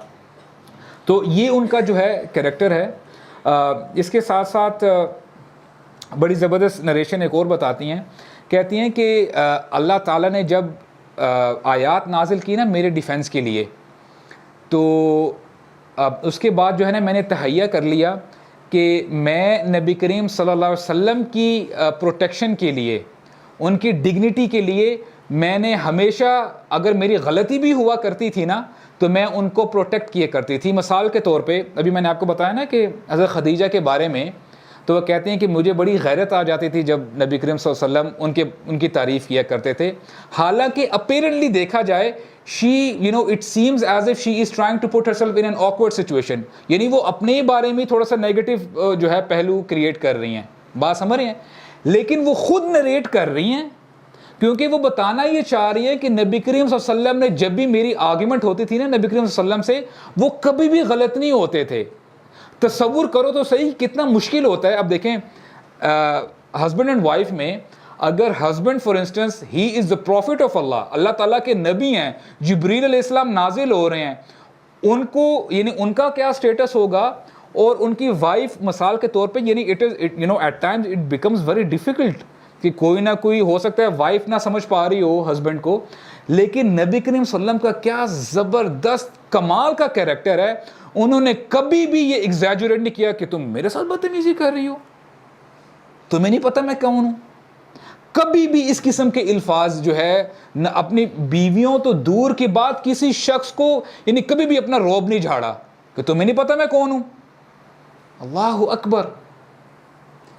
S1: تو یہ ان کا جو ہے کریکٹر ہے. اس کے ساتھ ساتھ بڑی زبردست نریشن ایک اور بتاتی ہیں، کہتی ہیں کہ اللہ تعالیٰ نے جب آیات نازل کی نا میرے ڈیفنس کے لیے، تو اس کے بعد جو ہے نا میں نے تہیہ کر لیا کہ میں نبی کریم صلی اللہ علیہ وسلم کی پروٹیکشن کے لیے، ان کی ڈگنیٹی کے لیے میں نے ہمیشہ، اگر میری غلطی بھی ہوا کرتی تھی نا تو میں ان کو پروٹیکٹ کیے کرتی تھی۔ مثال کے طور پہ ابھی میں نے آپ کو بتایا نا کہ حضرت خدیجہ کے بارے میں، تو وہ کہتے ہیں کہ مجھے بڑی غیرت آ جاتی تھی جب نبی کریم صلی اللہ علیہ وسلم ان کی تعریف کیا کرتے تھے، حالانکہ اپیرنٹلی دیکھا جائے it seems as if she is trying to put herself in an awkward situation، یعنی وہ اپنے بارے میں تھوڑا سا نیگیٹو جو ہے پہلو کریٹ کر رہی ہیں، بات سمجھ رہے ہیں، لیکن وہ خود نریٹ کر رہی ہیں کیونکہ وہ بتانا یہ چاہ رہی ہے کہ نبی کریم صلی اللہ علیہ وسلم نے جب بھی میری آرگیومنٹ ہوتی تھی نا نبی کریم صلی اللہ علیہ وسلم سے، وہ کبھی بھی غلط نہیں ہوتے تھے۔ تصور کرو تو صحیح کتنا مشکل ہوتا ہے۔ اب دیکھیں ہسبینڈ اینڈ وائف میں، اگر husband for instance he is the prophet of Allah, اللہ تعالیٰ کے نبی ہیں، جبریل علیہ السلام نازل ہو رہے ہیں، ان کو یعنی ان کا کیا سٹیٹس ہوگا، اور ان کی وائف مثال کے طور پہ، یعنی it is at times it becomes very difficult کہ کوئی نہ کوئی ہو سکتا ہے وائف نہ سمجھ پا رہی ہو ہسبینڈ کو، لیکن نبی کریم صلی اللہ علیہ وسلم کا کیا زبردست کمال کا کیریکٹر ہے، انہوں نے کبھی بھی یہ ایگزیجریٹ نہیں کیا کہ تم میرے ساتھ بدتمیزی کر رہی ہو، تمہیں نہیں پتہ میں کون ہوں۔ کبھی بھی اس قسم کے الفاظ جو ہے نہ اپنی بیویوں تو دور کی بات، کسی شخص کو یعنی کبھی بھی اپنا روب نہیں جھاڑا کہ تمہیں نہیں پتہ میں کون ہوں۔ اللہ اکبر،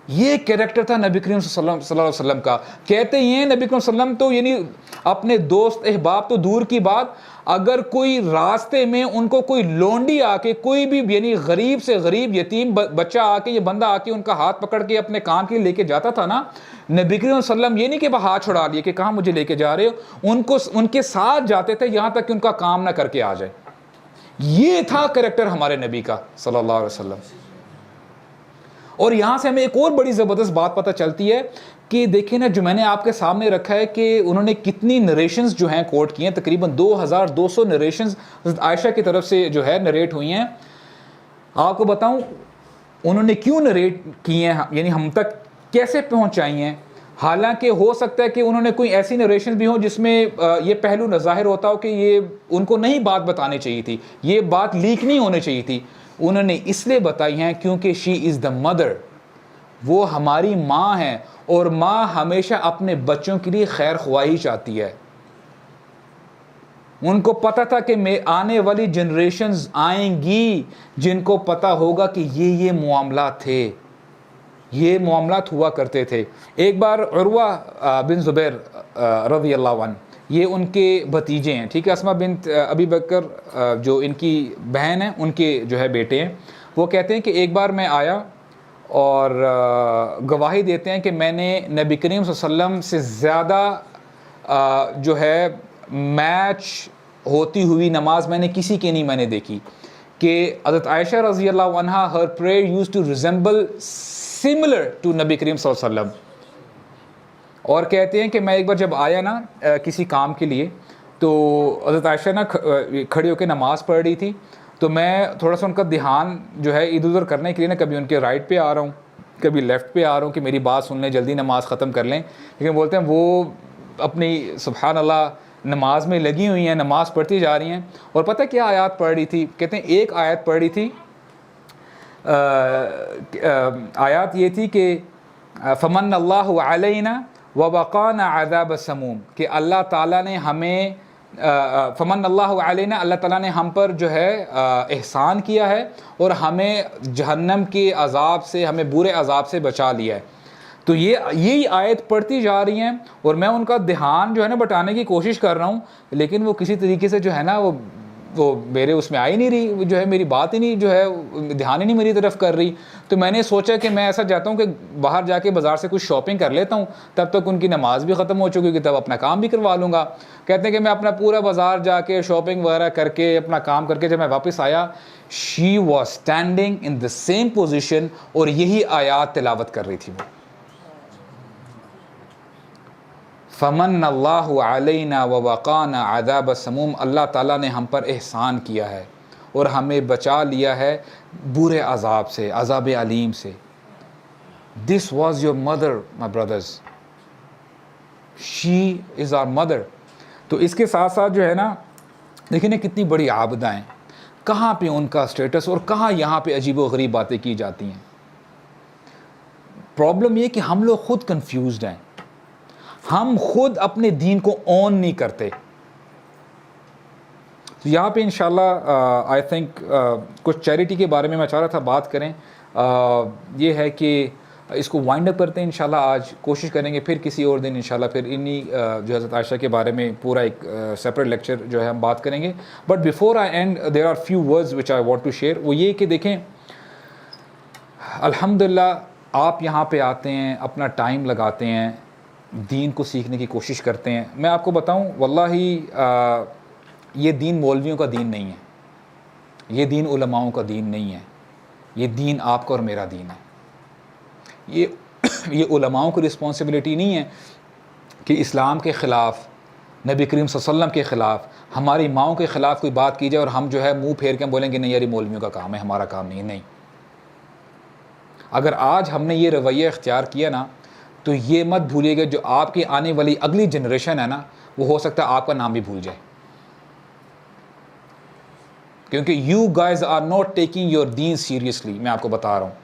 S1: یہ کیریکٹر تھا نبی کریم صلی اللہ علیہ وسلم کا۔ کہتے ہیں نبی کریم صلی اللہ علیہ وسلم تو یعنی اپنے دوست احباب تو دور کی بات، اگر کوئی راستے میں ان کو کوئی لونڈی آ کے، کوئی بھی یعنی غریب سے غریب یتیم بچہ آ کے، یہ بندہ آ کے ان کا ہاتھ پکڑ کے اپنے کام کے لیے لے کے جاتا تھا نا، نبی کریم صلی اللہ علیہ وسلم یہ نہیں کہ ہاتھ چھڑا لیے کہ کہاں مجھے لے کے جا رہے ہو، ان کے ساتھ جاتے تھے یہاں تک کہ ان کا کام نہ کر کے آ جائے۔ یہ تھا کریکٹر ہمارے نبی کا صلی اللہ علیہ وسلم۔ اور یہاں سے ہمیں ایک اور بڑی زبردست بات پتہ چلتی ہے کہ دیکھیں نا، جو میں نے آپ کے سامنے رکھا ہے کہ انہوں نے کتنی نریشنز جو ہیں کوٹ کی ہیں، تقریباً 2200 نریشنز حضرت عائشہ کی طرف سے جو ہے نریٹ ہوئی ہیں۔ آپ کو بتاؤں انہوں نے کیوں نریٹ کی ہیں، یعنی ہم تک کیسے پہنچائی ہیں، حالانکہ ہو سکتا ہے کہ انہوں نے کوئی ایسی نریشنز بھی ہوں جس میں یہ پہلو ظاہر ہوتا ہو کہ یہ ان کو نہیں بات بتانی چاہیے تھی، یہ بات لیک نہیں ہونی چاہیے تھی، انہوں نے اس لیے بتائی ہیں کیونکہ شی از دا مدر، وہ ہماری ماں ہیں، اور ماں ہمیشہ اپنے بچوں کے لیے خیر خواہی چاہتی ہے۔ ان کو پتہ تھا کہ آنے والی جنریشنز آئیں گی جن کو پتہ ہوگا کہ یہ معاملات تھے، یہ معاملات ہوا کرتے تھے۔ ایک بار عروہ بن زبیر رضی اللہ عنہ، یہ ان کے بھتیجے ہیں، ٹھیک ہے، اسما بنت ابی بکر جو ان کی بہن ہیں، ان کے جو ہے بیٹے ہیں، وہ کہتے ہیں کہ ایک بار میں آیا اور گواہی دیتے ہیں کہ میں نے نبی کریم صلی اللہ علیہ وسلم سے زیادہ جو ہے میچ ہوتی ہوئی نماز میں نے کسی کی نہیں میں نے دیکھی، کہ حضرت عائشہ رضی اللہ عنہا her prayer used to resemble similar to نبی کریم صلی اللہ علیہ وسلم۔ اور کہتے ہیں کہ میں ایک بار جب آیا نا کسی کام کے لیے، تو حضرت عائشہ نا کھڑی ہو کے نماز پڑھ رہی تھی، تو میں تھوڑا سا ان کا دھیان جو ہے ادھر ادھر کرنے کے لیے نا کبھی ان کے رائٹ پہ آ رہا ہوں، کبھی لیفٹ پہ آ رہا ہوں کہ میری بات سن لیں، جلدی نماز ختم کر لیں، لیکن بولتے ہیں وہ اپنی سبحان اللہ نماز میں لگی ہوئی ہیں، نماز پڑھتی جا رہی ہیں، اور پتہ کیا آیات پڑھ رہی تھی؟ کہتے ہیں ایک آیت پڑھ رہی تھی، آیات یہ تھی کہ فمن اللہ علینا ووقانا عذاب السموم، کہ اللہ تعالیٰ نے ہمیں فمن اللہ علینا، اللہ تعالیٰ نے ہم پر جو ہے احسان کیا ہے اور ہمیں جہنم کے عذاب سے، ہمیں برے عذاب سے بچا لیا ہے۔ تو یہی آیت پڑھتی جا رہی ہیں اور میں ان کا دھیان جو ہے نا بٹانے کی کوشش کر رہا ہوں، لیکن وہ کسی طریقے سے جو ہے نا وہ میرے اس میں آئی نہیں رہی، جو ہے میری بات ہی نہیں جو ہے دھیان ہی نہیں میری طرف کر رہی۔ تو میں نے سوچا کہ میں ایسا چاہتا ہوں کہ باہر جا کے بازار سے کچھ شاپنگ کر لیتا ہوں، تب تک ان کی نماز بھی ختم ہو چکی ہوگی، تب اپنا کام بھی کروا لوں گا۔ کہتے ہیں کہ میں اپنا پورا بازار جا کے شاپنگ وغیرہ کر کے اپنا کام کر کے جب میں واپس آیا، she was standing in the same position اور یہی آیات تلاوت کر رہی تھی وہ، فمن اللہ علینا ووقانا عذاب السموم، اللہ تعالیٰ نے ہم پر احسان کیا ہے اور ہمیں بچا لیا ہے برے عذاب سے، عذاب علیم سے۔ This was your mother, my brothers. She is our mother. تو اس کے ساتھ ساتھ جو ہے نا دیکھیں نا کتنی بڑی عابدہ ہیں, کہاں پہ ان کا سٹیٹس اور کہاں یہاں پہ عجیب و غریب باتیں کی جاتی ہیں. پرابلم یہ کہ ہم لوگ خود کنفیوزڈ ہیں, ہم خود اپنے دین کو اون نہیں کرتے. تو یہاں پہ انشاءاللہ آئی تھنک کچھ چیریٹی کے بارے میں میں چاہ رہا تھا بات کریں. یہ ہے کہ اس کو وائنڈ اپ کرتے ہیں انشاءاللہ. آج کوشش کریں گے پھر کسی اور دن انشاءاللہ پھر انہی جو حضرت عائشہ کے بارے میں پورا ایک سیپریٹ لیکچر جو ہے ہم بات کریں گے. But before I end there are few words which I want to share. وہ یہ کہ دیکھیں الحمدللہ آپ یہاں پہ آتے ہیں, اپنا ٹائم لگاتے ہیں, دین کو سیکھنے کی کوشش کرتے ہیں. میں آپ کو بتاؤں واللہ یہ دین مولویوں کا دین نہیں ہے, یہ دین علماؤں کا دین نہیں ہے, یہ دین آپ کا اور میرا دین ہے. یہ علماؤں کی رسپانسبلٹی نہیں ہے کہ اسلام کے خلاف, نبی کریم صلی اللہ علیہ وسلم کے خلاف, ہماری ماؤں کے خلاف کوئی بات کی جائے اور ہم جو ہے منہ پھیر کے بولیں گے نہیں یار یہ مولویوں کا کام ہے, ہمارا کام نہیں. نہیں, اگر آج ہم نے یہ رویہ اختیار کیا نا تو یہ مت بھولیے گا جو آپ کی آنے والی اگلی جنریشن ہے نا وہ ہو سکتا ہے آپ کا نام بھی بھول جائے, کیونکہ you guys are not taking your دین سیریسلی. میں آپ کو بتا رہا ہوں.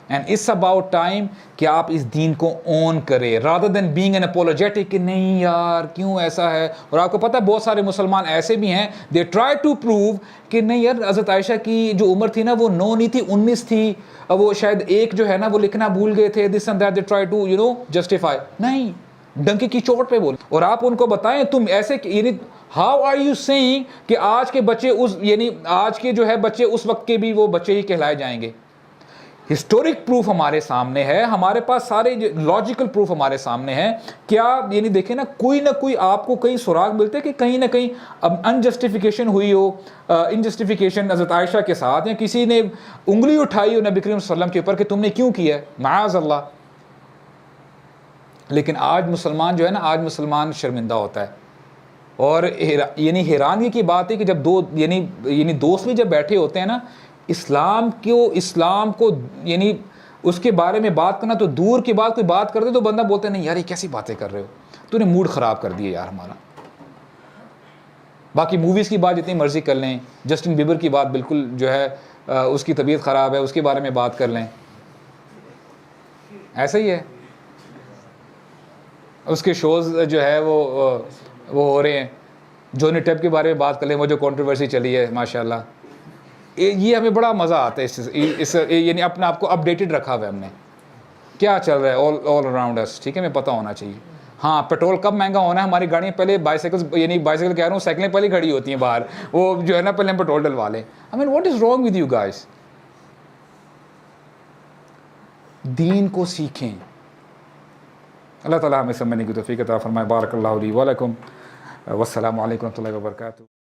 S1: اینڈ اٹس اباؤٹ ٹائم کہ آپ اس دین کو اون کریں rather than being an apologetic کہ نہیں یار کیوں ایسا ہے. اور آپ کو پتہ ہے بہت سارے مسلمان ایسے بھی ہیں دے ٹرائی ٹو پروو کہ نہیں یار حضرت عائشہ کی جو عمر تھی نا وہ 9 نہیں تھی 19 تھی, وہ شاید ایک جو ہے نا وہ لکھنا بھول گئے تھے. This and that they try to justify. نہیں, ڈنکی کی چوٹ پہ بول. اور آپ ان کو بتائیں تم ایسے یعنی ہاؤ آر یو سیئنگ کہ آج کے بچے اس یعنی آج کے جو ہے بچے اس وقت کے بھی وہ بچے ہی کہلائے جائیں گے. ہسٹورک پروف ہمارے سامنے ہے, ہمارے پاس سارے لاجیکل پروف ہمارے سامنے ہے. کیا یعنی دیکھیں نا کوئی نہ کوئی آپ کو کہیں سراغ ملتے کہ کہیں نہ کہیں انجسٹیفیکیشن ہوئی ہو, انجسٹیفیکیشن حضرت عائشہ کے ساتھ, یا کسی نے انگلی اٹھائی ہو نبی کریم صلی اللہ علیہ وسلم کے اوپر کہ تم نے کیوں کیا ہے, معاذ اللہ. لیکن آج مسلمان جو ہے نا آج مسلمان شرمندہ ہوتا ہے. اور یعنی حیرانگی کی بات ہے کہ جب دو یعنی دوست بھی جب بیٹھے ہوتے ہیں نا اسلام کو یعنی اس کے بارے میں بات کرنا تو دور کی بات, کوئی بات کرتے تو بندہ بولتے نہیں یار یہ کیسی باتیں کر رہے ہو, تو نے موڈ خراب کر دیا یار ہمارا. باقی موویز کی بات جتنی مرضی کر لیں, جسٹن بیبر کی بات بالکل جو ہے اس کی طبیعت خراب ہے اس کے بارے میں بات کر لیں, ایسا ہی ہے. اس کے شوز جو ہے وہ ہو رہے ہیں. جونی ٹیپ کے بارے میں بات کر لیں, وہ جو کنٹروورسی چلی ہے ماشاءاللہ, یہ ہمیں بڑا مزہ آتا ہے اس یعنی اپنے آپ کو اپڈیٹڈ رکھا ہوا ہے ہم نے, کیا چل رہا ہے آل اراؤنڈ اس. ٹھیک ہے, ہمیں پتہ ہونا چاہیے. ہاں پیٹرول کب مہنگا ہونا ہے, ہماری گاڑیاں پہلے بائیسیکل کہہ رہا ہوں سائیکلیں پہلے کھڑی ہوتی ہیں باہر, وہ جو ہے نا پہلے ہم پیٹرول ڈلوا لیں. I mean what is wrong with you guys؟ دین کو سیکھیں. اللہ تعالیٰ ہمیں سمجھنے کی توفیق عطا فرمائے. بارک اللہ لی و لکم, والسلام علیکم ورحمۃ اللہ وبرکاتہ.